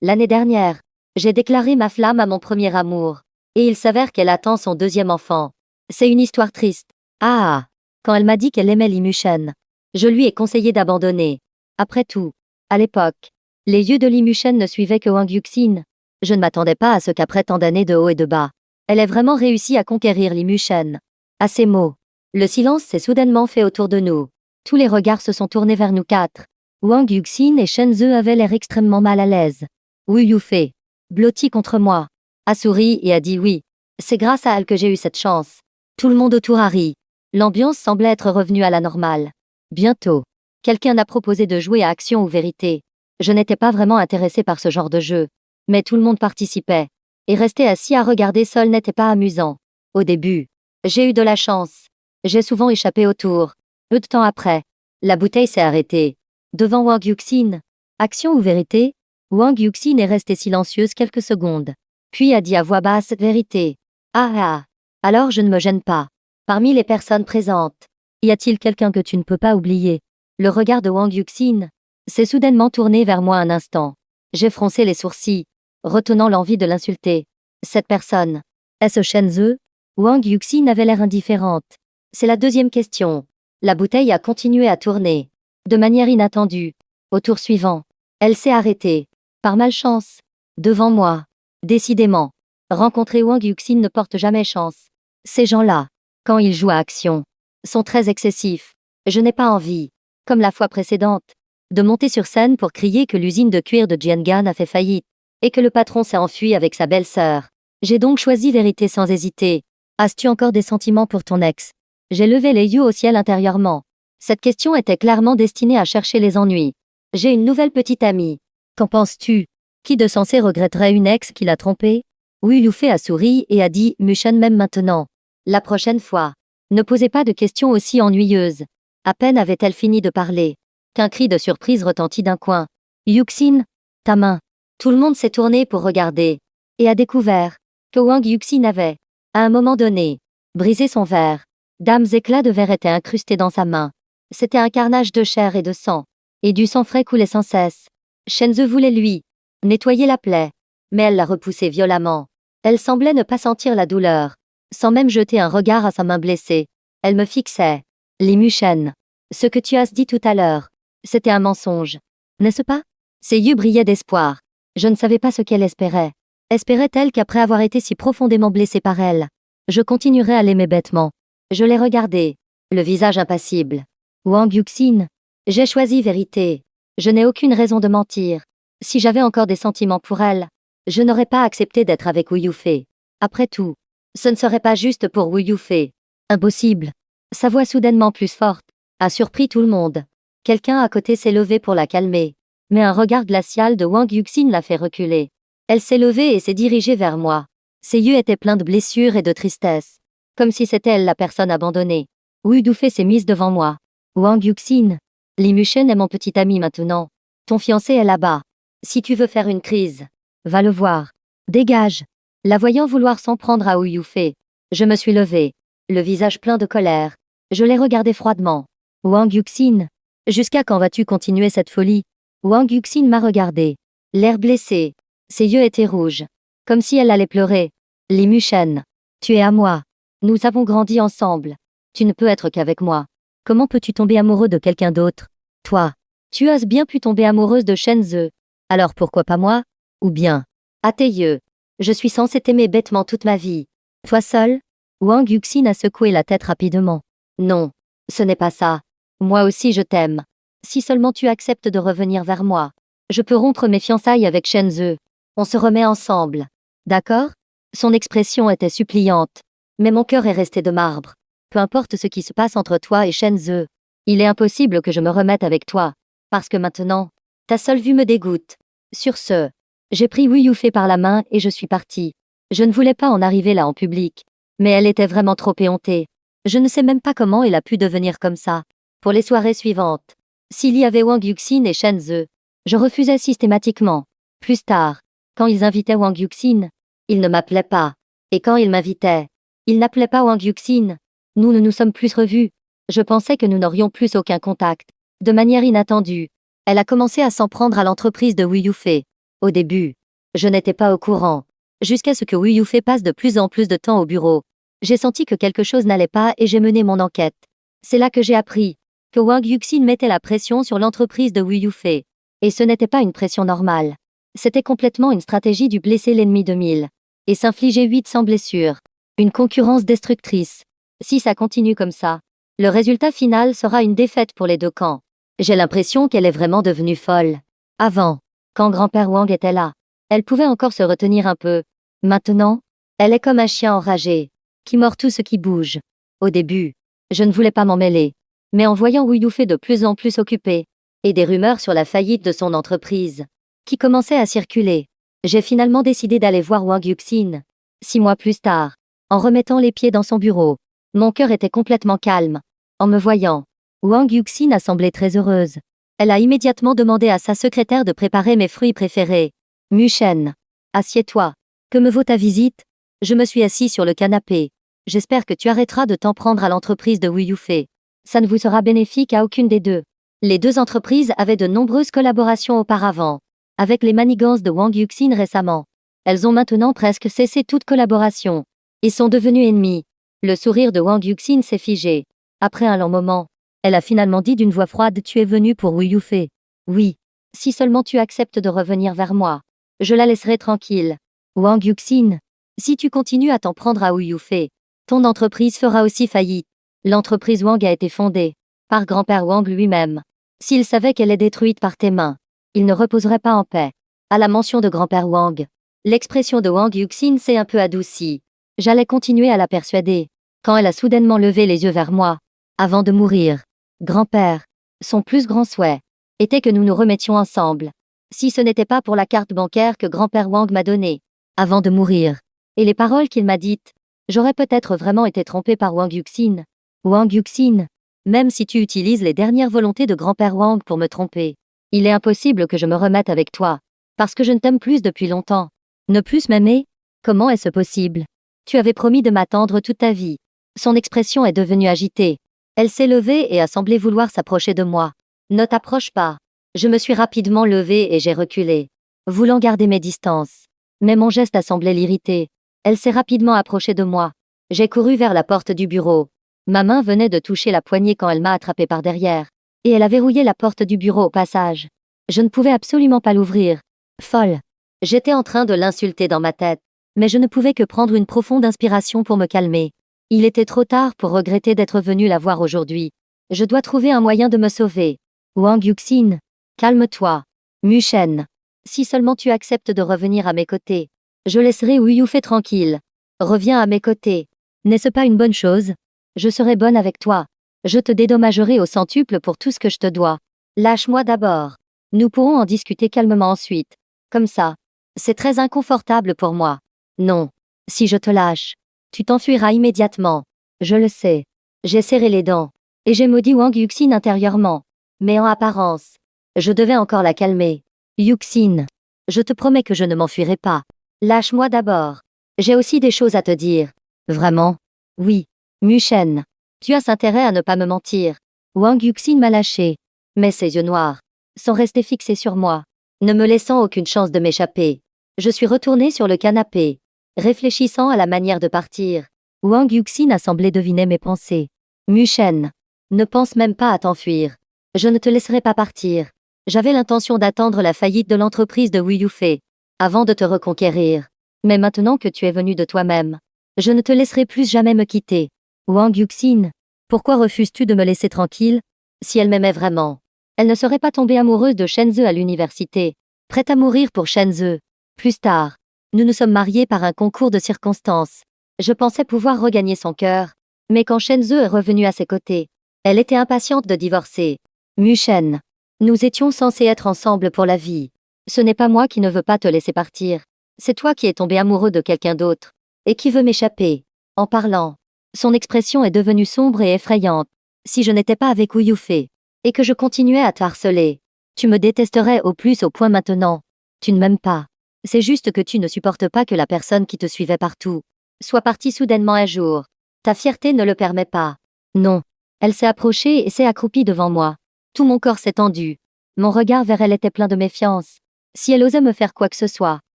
L'année dernière, j'ai déclaré ma flamme à mon premier amour. Et il s'avère qu'elle attend son deuxième enfant. C'est une histoire triste. Ah! Quand elle m'a dit qu'elle aimait Li Mushen, je lui ai conseillé d'abandonner. Après tout, à l'époque, les yeux de Li Mushen ne suivaient que Wang Yuxin. Je ne m'attendais pas à ce qu'après tant d'années de haut et de bas, elle ait vraiment réussi à conquérir Li Mushen. À ces mots, le silence s'est soudainement fait autour de nous. Tous les regards se sont tournés vers nous quatre. Wang Yuxin et Shen Ze avaient l'air extrêmement mal à l'aise. Wu Yufei, blotti contre moi, a souri et a dit oui. C'est grâce à elle que j'ai eu cette chance. Tout le monde autour a ri. L'ambiance semblait être revenue à la normale. Bientôt, quelqu'un a proposé de jouer à action ou vérité. Je n'étais pas vraiment intéressé par ce genre de jeu. Mais tout le monde participait. Et rester assis à regarder seul n'était pas amusant. Au début, j'ai eu de la chance. J'ai souvent échappé au tour. Peu de temps après, la bouteille s'est arrêtée. Devant Wang Yuxin. Action ou vérité? Wang Yuxin est restée silencieuse quelques secondes. Puis a dit à voix basse vérité. Ah ah. Alors je ne me gêne pas. Parmi les personnes présentes, y a-t-il quelqu'un que tu ne peux pas oublier? Le regard de Wang Yuxin s'est soudainement tourné vers moi un instant. J'ai froncé les sourcils, retenant l'envie de l'insulter. Cette personne, est-ce Shen Ze? Wang Yuxin avait l'air indifférente. C'est la deuxième question. La bouteille a continué à tourner. De manière inattendue. Au tour suivant, elle s'est arrêtée. Par malchance. Devant moi. Décidément. Rencontrer Wang Yuxin ne porte jamais chance. Ces gens-là, quand ils jouent à action, sont très excessifs. Je n'ai pas envie, comme la fois précédente, de monter sur scène pour crier que l'usine de cuir de Jiangan a fait faillite, et que le patron s'est enfui avec sa belle-sœur. J'ai donc choisi vérité sans hésiter. As-tu encore des sentiments pour ton ex? J'ai levé les yeux au ciel intérieurement. Cette question était clairement destinée à chercher les ennuis. J'ai une nouvelle petite amie. Qu'en penses-tu? Qui de censé regretterait une ex qui l'a trompée? Wu Yufei a souri et a dit Mushen même maintenant. La prochaine fois, ne posez pas de questions aussi ennuyeuses. À peine avait-elle fini de parler, qu'un cri de surprise retentit d'un coin. Yuxin, ta main. Tout le monde s'est tourné pour regarder, et a découvert que Wang Yuxin avait, à un moment donné, brisé son verre. D'âmes éclats de verre étaient incrustés dans sa main. C'était un carnage de chair et de sang, et du sang frais coulait sans cesse. Shen Ze voulait lui nettoyer la plaie, mais elle l'a repoussé violemment. Elle semblait ne pas sentir la douleur, sans même jeter un regard à sa main blessée. Elle me fixait. Li Mushen, ce que tu as dit tout à l'heure, c'était un mensonge, n'est-ce pas? Ses yeux brillaient d'espoir. Je ne savais pas ce qu'elle espérait. Espérait-elle qu'après avoir été si profondément blessée par elle, je continuerais à l'aimer bêtement? Je l'ai regardée, le visage impassible. Wang Yuxin, j'ai choisi vérité. Je n'ai aucune raison de mentir. Si j'avais encore des sentiments pour elle, je n'aurais pas accepté d'être avec Wu Yufei. Après tout, ce ne serait pas juste pour Wu Yufei. Impossible. Sa voix soudainement plus forte a surpris tout le monde. Quelqu'un à côté s'est levé pour la calmer. Mais un regard glacial de Wang Yuxin l'a fait reculer. Elle s'est levée et s'est dirigée vers moi. Ses yeux étaient pleins de blessures et de tristesse. Comme si c'était elle la personne abandonnée. Wu Yufei s'est mise devant moi. Wang Yuxin. Li Mushen est mon petit ami maintenant. Ton fiancé est là-bas. Si tu veux faire une crise, va le voir. Dégage. La voyant vouloir s'en prendre à Wu Yufei, je me suis levée, le visage plein de colère. Je l'ai regardé froidement. Wang Yuxin. Jusqu'à quand vas-tu continuer cette folie? Wang Yuxin m'a regardé. L'air blessé. Ses yeux étaient rouges. Comme si elle allait pleurer. Li Mushen. Tu es à moi. Nous avons grandi ensemble. Tu ne peux être qu'avec moi. Comment peux-tu tomber amoureux de quelqu'un d'autre? Toi. Tu as bien pu tomber amoureuse de Shen Ze. Alors pourquoi pas moi? Ou bien, à tes yeux, je suis censée t'aimer bêtement toute ma vie. Toi seul? Wang Yuxin a secoué la tête rapidement. Non, ce n'est pas ça. Moi aussi je t'aime. Si seulement tu acceptes de revenir vers moi, je peux rompre mes fiançailles avec Shen Ze. On se remet ensemble. D'accord? Son expression était suppliante. Mais mon cœur est resté de marbre. Peu importe ce qui se passe entre toi et Shen Ze, il est impossible que je me remette avec toi. Parce que maintenant, ta seule vue me dégoûte. Sur ce, j'ai pris Wu Yufei par la main et je suis partie. Je ne voulais pas en arriver là en public. Mais elle était vraiment trop éhontée. Je ne sais même pas comment elle a pu devenir comme ça. Pour les soirées suivantes, s'il y avait Wang Yuxin et Shen Ze, je refusais systématiquement. Plus tard, quand ils invitaient Wang Yuxin, il ne m'appelait pas. Et quand ils m'invitaient, il n'appelait pas Wang Yuxin. Nous ne nous sommes plus revus. Je pensais que nous n'aurions plus aucun contact. De manière inattendue, elle a commencé à s'en prendre à l'entreprise de Wu Yufei. Au début, je n'étais pas au courant. Jusqu'à ce que Wu Yufei passe de plus en plus de temps au bureau. J'ai senti que quelque chose n'allait pas et j'ai mené mon enquête. C'est là que j'ai appris que Wang Yuxin mettait la pression sur l'entreprise de Wu Yufei. Et ce n'était pas une pression normale. C'était complètement une stratégie du blesser l'ennemi de 1000. Et s'infliger 800 blessures. Une concurrence destructrice. Si ça continue comme ça, le résultat final sera une défaite pour les deux camps. J'ai l'impression qu'elle est vraiment devenue folle. Avant, quand grand-père Wang était là, elle pouvait encore se retenir un peu. Maintenant, elle est comme un chien enragé, qui mord tout ce qui bouge. Au début, je ne voulais pas m'en mêler. Mais en voyant Wu Yufei de plus en plus occupée, et des rumeurs sur la faillite de son entreprise, qui commençaient à circuler, j'ai finalement décidé d'aller voir Wang Yuxin. 6 mois plus tard, en remettant les pieds dans son bureau, mon cœur était complètement calme. En me voyant, Wang Yuxin a semblé très heureuse. Elle a immédiatement demandé à sa secrétaire de préparer mes fruits préférés. Mushen, assieds-toi. Que me vaut ta visite? Je me suis assis sur le canapé. J'espère que tu arrêteras de t'en prendre à l'entreprise de Wu Yufei. Ça ne vous sera bénéfique à aucune des deux. Les deux entreprises avaient de nombreuses collaborations auparavant, avec les manigances de Wang Yuxin récemment. Elles ont maintenant presque cessé toute collaboration. Ils sont devenus ennemis. Le sourire de Wang Yuxin s'est figé. Après un long moment, elle a finalement dit d'une voix froide: tu es venu pour Wu Yufei. Oui. Si seulement tu acceptes de revenir vers moi, je la laisserai tranquille. Wang Yuxin, si tu continues à t'en prendre à Wu Yufei, ton entreprise fera aussi faillite. L'entreprise Wang a été fondée par grand-père Wang lui-même. S'il savait qu'elle est détruite par tes mains, il ne reposerait pas en paix. À la mention de grand-père Wang, l'expression de Wang Yuxin s'est un peu adoucie. J'allais continuer à la persuader, quand elle a soudainement levé les yeux vers moi. Avant de mourir, grand-père, son plus grand souhait, était que nous nous remettions ensemble. Si ce n'était pas pour la carte bancaire que grand-père Wang m'a donnée, avant de mourir, et les paroles qu'il m'a dites, j'aurais peut-être vraiment été trompée par Wang Yuxin. Wang Yuxin, même si tu utilises les dernières volontés de grand-père Wang pour me tromper, il est impossible que je me remette avec toi, parce que je ne t'aime plus depuis longtemps. Ne plus m'aimer? Comment est-ce possible? Tu avais promis de m'attendre toute ta vie. Son expression est devenue agitée. Elle s'est levée et a semblé vouloir s'approcher de moi. Ne t'approche pas. Je me suis rapidement levée et j'ai reculé, voulant garder mes distances. Mais mon geste a semblé l'irriter. Elle s'est rapidement approchée de moi. J'ai couru vers la porte du bureau. Ma main venait de toucher la poignée quand elle m'a attrapé par derrière. Et elle a verrouillé la porte du bureau au passage. Je ne pouvais absolument pas l'ouvrir. Folle. J'étais en train de l'insulter dans ma tête. Mais je ne pouvais que prendre une profonde inspiration pour me calmer. Il était trop tard pour regretter d'être venu la voir aujourd'hui. Je dois trouver un moyen de me sauver. Wang Yuxin, calme-toi. Mushen, si seulement tu acceptes de revenir à mes côtés, je laisserai Wu Yufei tranquille. Reviens à mes côtés. N'est-ce pas une bonne chose? Je serai bonne avec toi. Je te dédommagerai au centuple pour tout ce que je te dois. Lâche-moi d'abord. Nous pourrons en discuter calmement ensuite. Comme ça. C'est très inconfortable pour moi. Non. Si je te lâche, tu t'enfuiras immédiatement. Je le sais. J'ai serré les dents. Et j'ai maudit Wang Yuxin intérieurement. Mais en apparence, je devais encore la calmer. Yuxin, je te promets que je ne m'enfuirai pas. Lâche-moi d'abord. J'ai aussi des choses à te dire. Vraiment? Oui. Mushen, tu as intérêt à ne pas me mentir. Wang Yuxin m'a lâché. Mais ses yeux noirs sont restés fixés sur moi, ne me laissant aucune chance de m'échapper. Je suis retournée sur le canapé, réfléchissant à la manière de partir. Wang Yuxin a semblé deviner mes pensées. Mushen, ne pense même pas à t'enfuir. Je ne te laisserai pas partir. J'avais l'intention d'attendre la faillite de l'entreprise de Wu Yufei avant de te reconquérir. Mais maintenant que tu es venu de toi-même, je ne te laisserai plus jamais me quitter. Wang Yuxin, pourquoi refuses-tu de me laisser tranquille? Si elle m'aimait vraiment, elle ne serait pas tombée amoureuse de Shenzhe à l'université, prête à mourir pour Shenzhe. Plus tard, nous nous sommes mariés par un concours de circonstances. Je pensais pouvoir regagner son cœur, mais quand Shenzhe est revenue à ses côtés, elle était impatiente de divorcer. Mushen, nous étions censés être ensemble pour la vie. Ce n'est pas moi qui ne veux pas te laisser partir. C'est toi qui es tombé amoureux de quelqu'un d'autre, et qui veut m'échapper. En parlant, son expression est devenue sombre et effrayante. Si je n'étais pas avec Wu Yufei, et que je continuais à te harceler, tu me détesterais au plus au point maintenant. Tu ne m'aimes pas. C'est juste que tu ne supportes pas que la personne qui te suivait partout soit partie soudainement un jour. Ta fierté ne le permet pas. Non. Elle s'est approchée et s'est accroupie devant moi. Tout mon corps s'est tendu. Mon regard vers elle était plein de méfiance. Si elle osait me faire quoi que ce soit,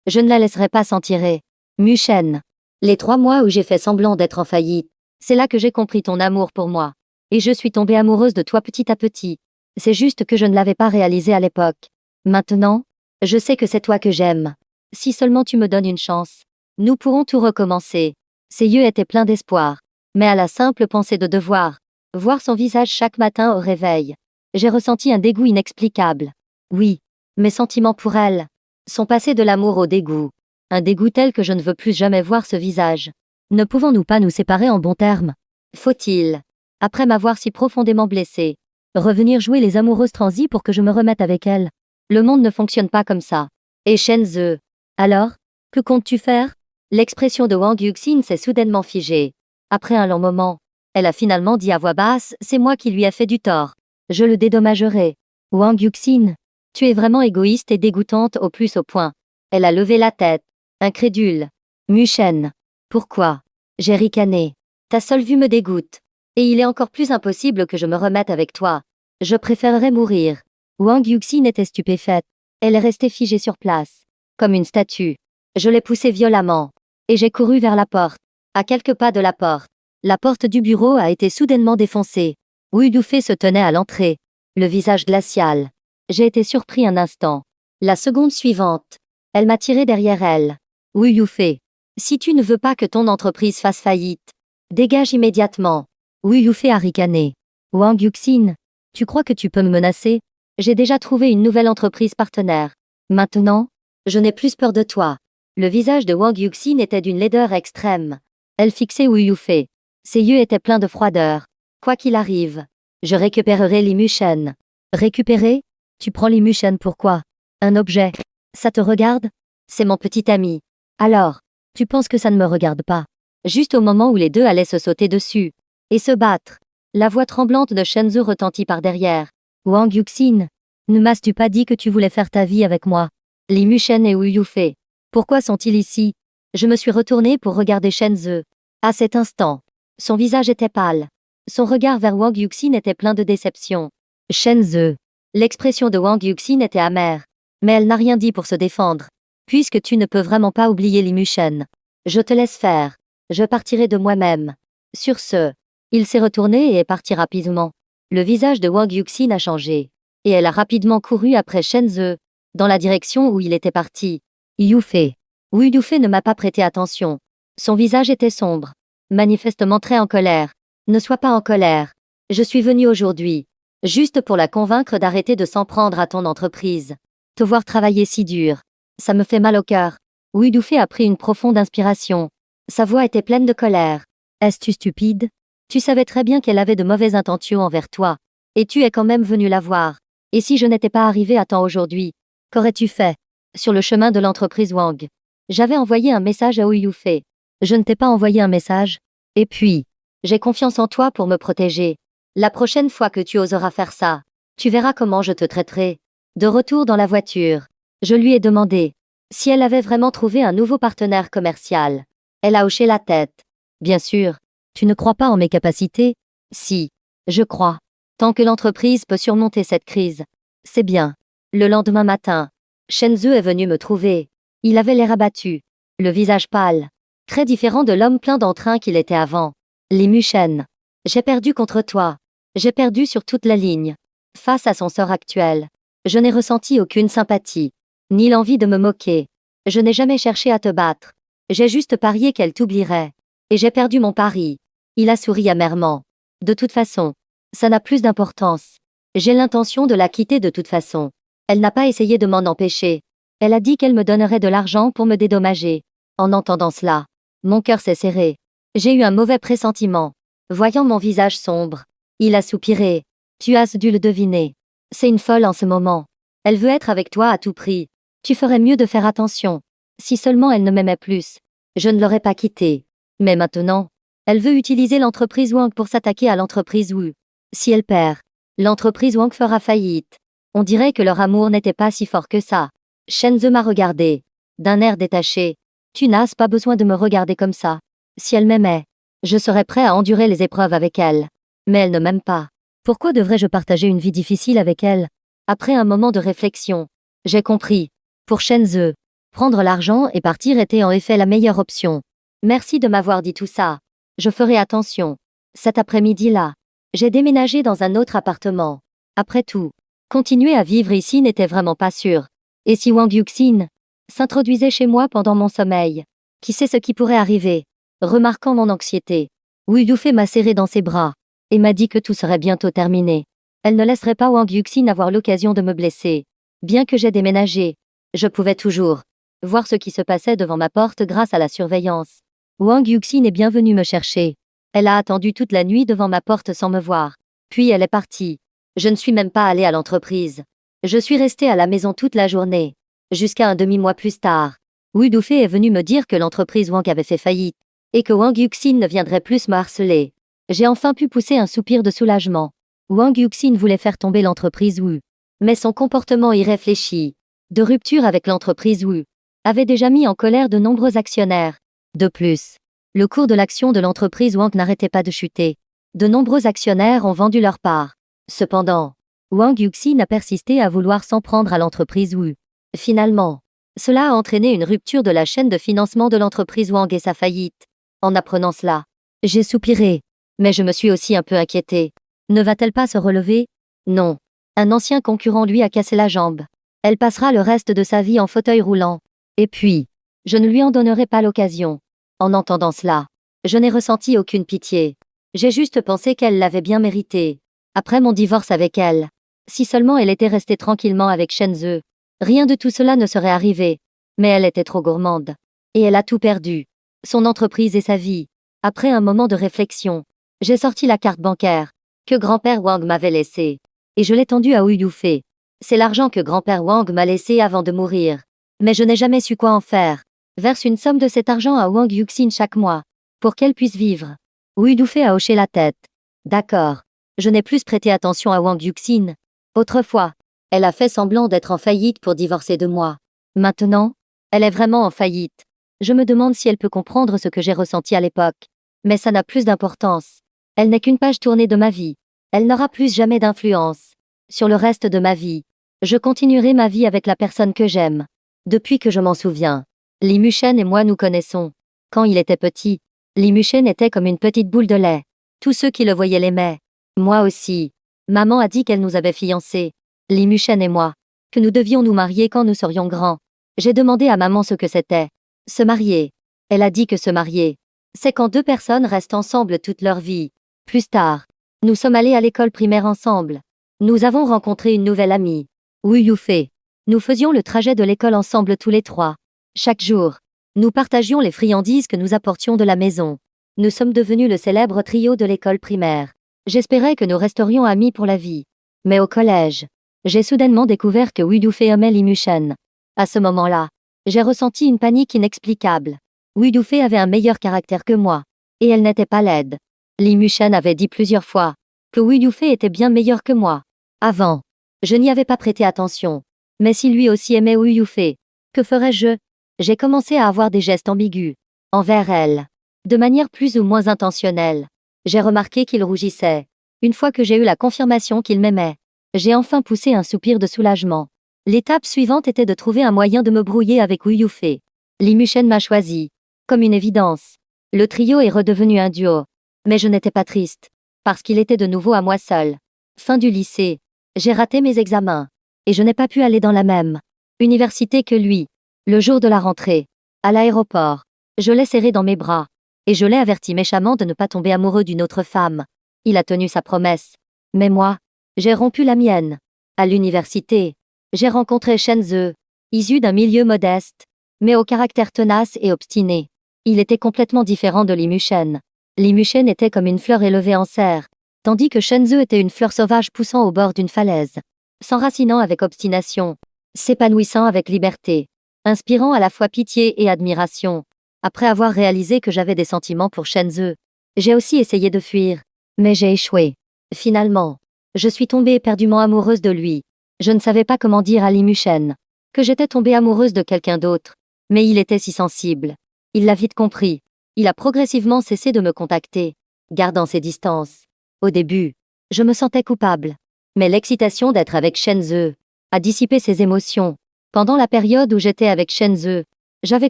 je ne la laisserais pas s'en tirer. Mushen. Les 3 mois où j'ai fait semblant d'être en faillite, c'est là que j'ai compris ton amour pour moi. Et je suis tombée amoureuse de toi petit à petit. C'est juste que je ne l'avais pas réalisé à l'époque. Maintenant, je sais que c'est toi que j'aime. Si seulement tu me donnes une chance, nous pourrons tout recommencer. Ses yeux étaient pleins d'espoir. Mais à la simple pensée de devoir voir son visage chaque matin au réveil, j'ai ressenti un dégoût inexplicable. Oui, mes sentiments pour elle sont passés de l'amour au dégoût. Un dégoût tel que je ne veux plus jamais voir ce visage. Ne pouvons-nous pas nous séparer en bons termes? Faut-il, après m'avoir si profondément blessée, revenir jouer les amoureuses transies pour que je me remette avec elle? Le monde ne fonctionne pas comme ça. Et Shenzhe, alors, que comptes-tu faire? L'expression de Wang Yuxin s'est soudainement figée. Après un long moment, elle a finalement dit à voix basse, c'est moi qui lui ai fait du tort. Je le dédommagerai. Wang Yuxin, tu es vraiment égoïste et dégoûtante au plus au point. Elle a levé la tête, incrédule. Mushen, pourquoi? J'ai ricané. Ta seule vue me dégoûte. Et il est encore plus impossible que je me remette avec toi. Je préférerais mourir. Wang Yuxin était stupéfaite. Elle est restée figée sur place, comme une statue. Je l'ai poussée violemment. Et j'ai couru vers la porte. À quelques pas de la porte, la porte du bureau a été soudainement défoncée. Wu Yufei se tenait à l'entrée, le visage glacial. J'ai été surpris un instant. La seconde suivante, elle m'a tiré derrière elle. Wu Yufei, si tu ne veux pas que ton entreprise fasse faillite, dégage immédiatement. Wu Yufei a ricané. Wang Yuxin, tu crois que tu peux me menacer? J'ai déjà trouvé une nouvelle entreprise partenaire. Maintenant, je n'ai plus peur de toi. Le visage de Wang Yuxin était d'une laideur extrême. Elle fixait Wu Yufei. Ses yeux étaient pleins de froideur. Quoi qu'il arrive, je récupérerai Li Mushen. Récupérer? Tu prends Li Mushen pourquoi? Un objet. Ça te regarde? C'est mon petit ami. Alors, tu penses que ça ne me regarde pas? Juste au moment où les deux allaient se sauter dessus et se battre, la voix tremblante de Shenzhe retentit par derrière. Wang Yuxin, ne m'as-tu pas dit que tu voulais faire ta vie avec moi? Li Mushen et Wu Yufei, pourquoi sont-ils ici? Je me suis retournée pour regarder Shenzhe. À cet instant, son visage était pâle. Son regard vers Wang Yuxin était plein de déception. Shenzhe. L'expression de Wang Yuxin était amère. Mais elle n'a rien dit pour se défendre. Puisque tu ne peux vraiment pas oublier Li Mushen, je te laisse faire. Je partirai de moi-même. Sur ce, il s'est retourné et est parti rapidement. Le visage de Wang Yuxin a changé. Et elle a rapidement couru après Shenzhe, dans la direction où il était parti. Yufei. Wu Yufei ne m'a pas prêté attention. Son visage était sombre. Manifestement très en colère. Ne sois pas en colère. Je suis venue aujourd'hui, juste pour la convaincre d'arrêter de s'en prendre à ton entreprise. Te voir travailler si dur, ça me fait mal au cœur. Wu Yufei a pris une profonde inspiration. Sa voix était pleine de colère. Es-tu stupide? Tu savais très bien qu'elle avait de mauvaises intentions envers toi. Et tu es quand même venu la voir. Et si je n'étais pas arrivée à temps aujourd'hui, qu'aurais-tu fait? Sur le chemin de l'entreprise Wang, j'avais envoyé un message à Wu Yufei. Je ne t'ai pas envoyé un message. Et puis, J'ai confiance en toi pour me protéger. La prochaine fois que tu oseras faire ça, tu verras comment je te traiterai. De retour dans la voiture, je lui ai demandé si elle avait vraiment trouvé un nouveau partenaire commercial. Elle a hoché la tête. Bien sûr. Tu ne crois pas en mes capacités? Si. Je crois. Tant que l'entreprise peut surmonter cette crise. C'est bien. Le lendemain matin, Shenzhe est venu me trouver. Il avait l'air abattu. Le visage pâle. Très différent de l'homme plein d'entrain qu'il était avant. Li Mushen. J'ai perdu contre toi. J'ai perdu sur toute la ligne. Face à son sort actuel, je n'ai ressenti aucune sympathie, ni l'envie de me moquer. Je n'ai jamais cherché à te battre. J'ai juste parié qu'elle t'oublierait. Et j'ai perdu mon pari. Il a souri amèrement. De toute façon, ça n'a plus d'importance. J'ai l'intention de la quitter de toute façon. Elle n'a pas essayé de m'en empêcher. Elle a dit qu'elle me donnerait de l'argent pour me dédommager. En entendant cela, mon cœur s'est serré. J'ai eu un mauvais pressentiment. Voyant mon visage sombre, il a soupiré. Tu as dû le deviner. C'est une folle en ce moment. Elle veut être avec toi à tout prix. Tu ferais mieux de faire attention. Si seulement elle ne m'aimait plus, je ne l'aurais pas quittée. Mais maintenant, elle veut utiliser l'entreprise Wang pour s'attaquer à l'entreprise Wu. Si elle perd, l'entreprise Wang fera faillite. On dirait que leur amour n'était pas si fort que ça. Shenzhe m'a regardé, d'un air détaché. Tu n'as pas besoin de me regarder comme ça. Si elle m'aimait, je serais prêt à endurer les épreuves avec elle. Mais elle ne m'aime pas. Pourquoi devrais-je partager une vie difficile avec elle? Après un moment de réflexion, j'ai compris. Pour Shenzhe, prendre l'argent et partir était en effet la meilleure option. Merci de m'avoir dit tout ça. Je ferai attention. Cet après-midi-là, j'ai déménagé dans un autre appartement. Après tout, continuer à vivre ici n'était vraiment pas sûr. Et si Wang Yuxin s'introduisait chez moi pendant mon sommeil? Qui sait ce qui pourrait arriver? Remarquant mon anxiété, Wu Yufei m'a serré dans ses bras et m'a dit que tout serait bientôt terminé. Elle ne laisserait pas Wang Yuxin avoir l'occasion de me blesser. Bien que j'ai déménagé, je pouvais toujours voir ce qui se passait devant ma porte grâce à la surveillance. Wang Yuxin est bien venue me chercher. Elle a attendu toute la nuit devant ma porte sans me voir. Puis elle est partie. Je ne suis même pas allée à l'entreprise. Je suis restée à la maison toute la journée. Jusqu'à un demi-mois plus tard, Wu Dufei est venu me dire que l'entreprise Wang avait fait faillite et que Wang Yuxin ne viendrait plus me harceler. J'ai enfin pu pousser un soupir de soulagement. Wang Yuxin voulait faire tomber l'entreprise Wu. Mais son comportement irréfléchi, de rupture avec l'entreprise Wu, avait déjà mis en colère de nombreux actionnaires. De plus, le cours de l'action de l'entreprise Wang n'arrêtait pas de chuter. De nombreux actionnaires ont vendu leur part. Cependant, Wang Yuxin a persisté à vouloir s'en prendre à l'entreprise Wu. Finalement, cela a entraîné une rupture de la chaîne de financement de l'entreprise Wang et sa faillite. En apprenant cela, j'ai soupiré. Mais je me suis aussi un peu inquiétée. Ne va-t-elle pas se relever? Non. Un ancien concurrent lui a cassé la jambe. Elle passera le reste de sa vie en fauteuil roulant. Et puis, je ne lui en donnerai pas l'occasion. En entendant cela, je n'ai ressenti aucune pitié. J'ai juste pensé qu'elle l'avait bien mérité. Après mon divorce avec elle, si seulement elle était restée tranquillement avec Shenzhe, rien de tout cela ne serait arrivé. Mais elle était trop gourmande. Et elle a tout perdu. Son entreprise et sa vie. Après un moment de réflexion, j'ai sorti la carte bancaire que grand-père Wang m'avait laissée et je l'ai tendue à Wu Yufei. C'est l'argent que grand-père Wang m'a laissé avant de mourir. Mais je n'ai jamais su quoi en faire. Verse une somme de cet argent à Wang Yuxin chaque mois pour qu'elle puisse vivre. Wu Yufei a hoché la tête. D'accord. Je n'ai plus prêté attention à Wang Yuxin. Autrefois, elle a fait semblant d'être en faillite pour divorcer de moi. Maintenant, elle est vraiment en faillite. Je me demande si elle peut comprendre ce que j'ai ressenti à l'époque. Mais ça n'a plus d'importance. Elle n'est qu'une page tournée de ma vie. Elle n'aura plus jamais d'influence sur le reste de ma vie. Je continuerai ma vie avec la personne que j'aime. Depuis que je m'en souviens, Li Mushen et moi nous connaissons. Quand il était petit, Li Mushen était comme une petite boule de lait. Tous ceux qui le voyaient l'aimaient. Moi aussi. Maman a dit qu'elle nous avait fiancés, Li Mushen et moi, que nous devions nous marier quand nous serions grands. J'ai demandé à maman ce que c'était. Se marier. Elle a dit que se marier, c'est quand deux personnes restent ensemble toute leur vie. Plus tard, nous sommes allés à l'école primaire ensemble. Nous avons rencontré une nouvelle amie, Wu Yufei. Nous faisions le trajet de l'école ensemble tous les trois. Chaque jour, nous partagions les friandises que nous apportions de la maison. Nous sommes devenus le célèbre trio de l'école primaire. J'espérais que nous resterions amis pour la vie. Mais au collège, j'ai soudainement découvert que Wu Yufei aimait Li Mushen. À ce moment-là, j'ai ressenti une panique inexplicable. Wu Yufei avait un meilleur caractère que moi. Et elle n'était pas laide. Li Mushen avait dit plusieurs fois que Wu Yufei était bien meilleur que moi. Avant, je n'y avais pas prêté attention. Mais si lui aussi aimait Wu Yufei, que ferais-je? J'ai commencé à avoir des gestes ambigus envers elle, de manière plus ou moins intentionnelle. J'ai remarqué qu'il rougissait. Une fois que j'ai eu la confirmation qu'il m'aimait, j'ai enfin poussé un soupir de soulagement. L'étape suivante était de trouver un moyen de me brouiller avec Wu Yufei. Li Mushen m'a choisi. Comme une évidence. Le trio est redevenu un duo. Mais je n'étais pas triste. Parce qu'il était de nouveau à moi seul. Fin du lycée. J'ai raté mes examens. Et je n'ai pas pu aller dans la même université que lui. Le jour de la rentrée. À l'aéroport. Je l'ai serré dans mes bras. Et je l'ai averti méchamment de ne pas tomber amoureux d'une autre femme. Il a tenu sa promesse. Mais moi, j'ai rompu la mienne. À l'université, j'ai rencontré Shenzhe, issu d'un milieu modeste, mais au caractère tenace et obstiné. Il était complètement différent de Li Mushen. Li Mushen était comme une fleur élevée en serre, tandis que Shenzhe était une fleur sauvage poussant au bord d'une falaise, s'enracinant avec obstination, s'épanouissant avec liberté, inspirant à la fois pitié et admiration. Après avoir réalisé que j'avais des sentiments pour Shenzhe, j'ai aussi essayé de fuir, mais j'ai échoué. Finalement, je suis tombée éperdument amoureuse de lui. Je ne savais pas comment dire à Li Mushen que j'étais tombée amoureuse de quelqu'un d'autre, mais il était si sensible. Il l'a vite compris. Il a progressivement cessé de me contacter, gardant ses distances. Au début, je me sentais coupable. Mais l'excitation d'être avec Shenzhe a dissipé ses émotions. Pendant la période où j'étais avec Shenzhe, j'avais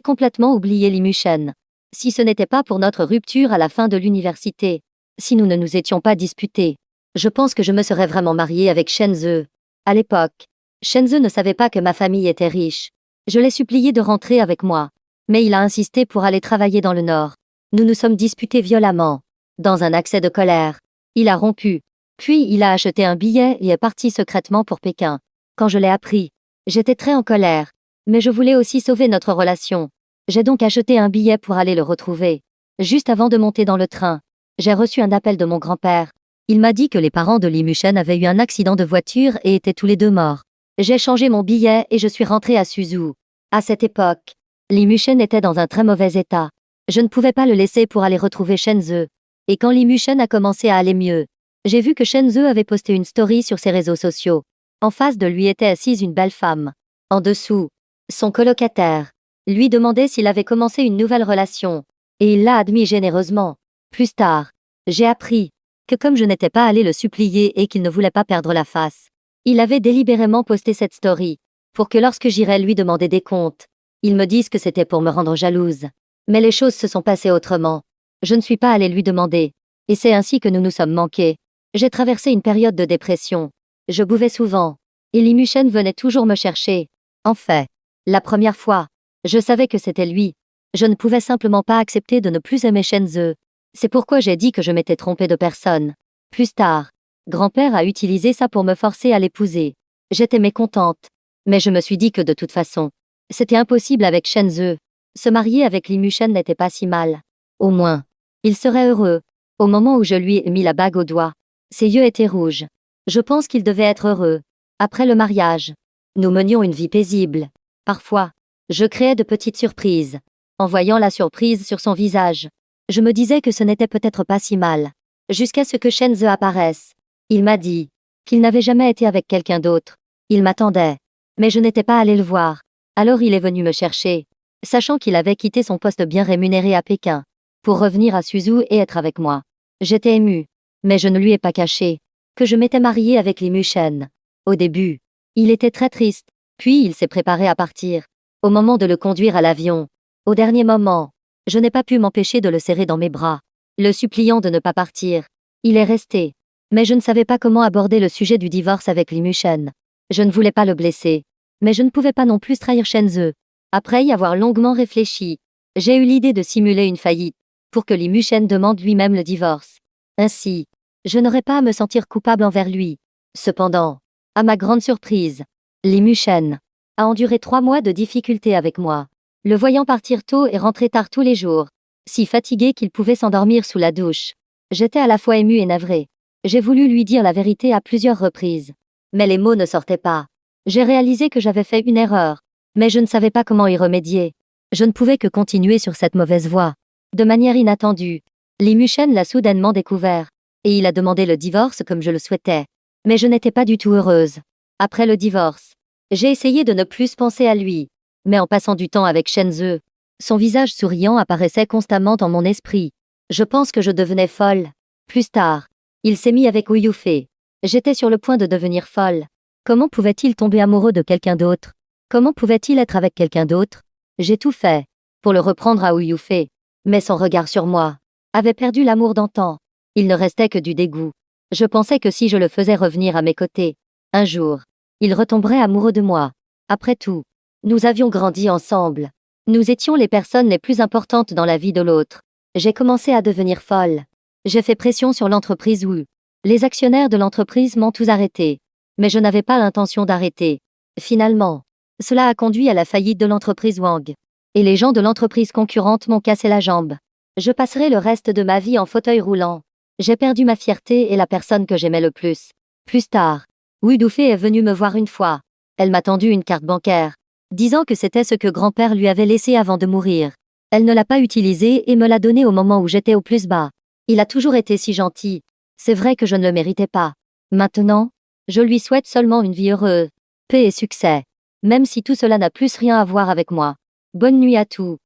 complètement oublié Li Mushen. Si ce n'était pas pour notre rupture à la fin de l'université, si nous ne nous étions pas disputés, je pense que je me serais vraiment mariée avec Shenzhe. À l'époque, Shenzhe ne savait pas que ma famille était riche. Je l'ai supplié de rentrer avec moi. Mais il a insisté pour aller travailler dans le Nord. Nous nous sommes disputés violemment. Dans un accès de colère, il a rompu. Puis il a acheté un billet et est parti secrètement pour Pékin. Quand je l'ai appris, j'étais très en colère. Mais je voulais aussi sauver notre relation. J'ai donc acheté un billet pour aller le retrouver. Juste avant de monter dans le train, j'ai reçu un appel de mon grand-père. Il m'a dit que les parents de Li Mushen avaient eu un accident de voiture et étaient tous les deux morts. J'ai changé mon billet et je suis rentrée à Suzhou. À cette époque, Li Mushen était dans un très mauvais état. Je ne pouvais pas le laisser pour aller retrouver Shenzhe. Et quand Li Mushen a commencé à aller mieux, j'ai vu que Shenzhe avait posté une story sur ses réseaux sociaux. En face de lui était assise une belle femme. En dessous, son colocataire lui demandait s'il avait commencé une nouvelle relation. Et il l'a admis généreusement. Plus tard, j'ai appris que comme je n'étais pas allé le supplier et qu'il ne voulait pas perdre la face, il avait délibérément posté cette story pour que lorsque j'irais lui demander des comptes, il me dise que c'était pour me rendre jalouse. Mais les choses se sont passées autrement. Je ne suis pas allée lui demander. Et c'est ainsi que nous nous sommes manqués. J'ai traversé une période de dépression. Je buvais souvent. Et Li Mushen venait toujours me chercher. En fait, la première fois, je savais que c'était lui. Je ne pouvais simplement pas accepter de ne plus aimer Shenzhe. C'est pourquoi j'ai dit que je m'étais trompée de personne. Plus tard, grand-père a utilisé ça pour me forcer à l'épouser. J'étais mécontente. Mais je me suis dit que de toute façon, c'était impossible avec Shenzhe. Se marier avec Li Mushen n'était pas si mal. Au moins, il serait heureux. Au moment où je lui ai mis la bague au doigt, ses yeux étaient rouges. Je pense qu'il devait être heureux. Après le mariage, nous menions une vie paisible. Parfois, je créais de petites surprises. En voyant la surprise sur son visage, je me disais que ce n'était peut-être pas si mal. Jusqu'à ce que Shenzhe apparaisse. Il m'a dit qu'il n'avait jamais été avec quelqu'un d'autre. Il m'attendait. Mais je n'étais pas allée le voir. Alors il est venu me chercher, sachant qu'il avait quitté son poste bien rémunéré à Pékin, pour revenir à Suzhou et être avec moi. J'étais émue. Mais je ne lui ai pas caché que je m'étais mariée avec Li Mushen. Au début, il était très triste. Puis il s'est préparé à partir. Au moment de le conduire à l'avion, au dernier moment, je n'ai pas pu m'empêcher de le serrer dans mes bras, le suppliant de ne pas partir. Il est resté. Mais je ne savais pas comment aborder le sujet du divorce avec Li Mushen. Je ne voulais pas le blesser. Mais je ne pouvais pas non plus trahir Shenzhe. Après y avoir longuement réfléchi, j'ai eu l'idée de simuler une faillite, pour que Li Mushen demande lui-même le divorce. Ainsi, je n'aurais pas à me sentir coupable envers lui. Cependant, à ma grande surprise, Li Mushen a enduré 3 mois de difficultés avec moi, le voyant partir tôt et rentrer tard tous les jours, si fatigué qu'il pouvait s'endormir sous la douche. J'étais à la fois émue et navrée. J'ai voulu lui dire la vérité à plusieurs reprises. Mais les mots ne sortaient pas. J'ai réalisé que j'avais fait une erreur, mais je ne savais pas comment y remédier. Je ne pouvais que continuer sur cette mauvaise voie. De manière inattendue, Li Mushen l'a soudainement découvert. Et il a demandé le divorce comme je le souhaitais. Mais je n'étais pas du tout heureuse. Après le divorce, j'ai essayé de ne plus penser à lui. Mais en passant du temps avec Shenzhe, son visage souriant apparaissait constamment dans mon esprit. Je pense que je devenais folle. Plus tard, il s'est mis avec Wu Yufei. J'étais sur le point de devenir folle. Comment pouvait-il tomber amoureux de quelqu'un d'autre? Comment pouvait-il être avec quelqu'un d'autre? J'ai tout fait pour le reprendre à Wu Yufei. Mais son regard sur moi avait perdu l'amour d'antan. Il ne restait que du dégoût. Je pensais que si je le faisais revenir à mes côtés, un jour, il retomberait amoureux de moi. Après tout, nous avions grandi ensemble. Nous étions les personnes les plus importantes dans la vie de l'autre. J'ai commencé à devenir folle. J'ai fait pression sur l'entreprise Wu. Les actionnaires de l'entreprise m'ont tous arrêté. Mais je n'avais pas l'intention d'arrêter. Finalement, cela a conduit à la faillite de l'entreprise Wang. Et les gens de l'entreprise concurrente m'ont cassé la jambe. Je passerai le reste de ma vie en fauteuil roulant. J'ai perdu ma fierté et la personne que j'aimais le plus. Plus tard, Wu Dufei est venue me voir une fois. Elle m'a tendu une carte bancaire, disant que c'était ce que grand-père lui avait laissé avant de mourir. Elle ne l'a pas utilisée et me l'a donnée au moment où j'étais au plus bas. Il a toujours été si gentil. C'est vrai que je ne le méritais pas. Maintenant, je lui souhaite seulement une vie heureuse, paix et succès. Même si tout cela n'a plus rien à voir avec moi. Bonne nuit à tous.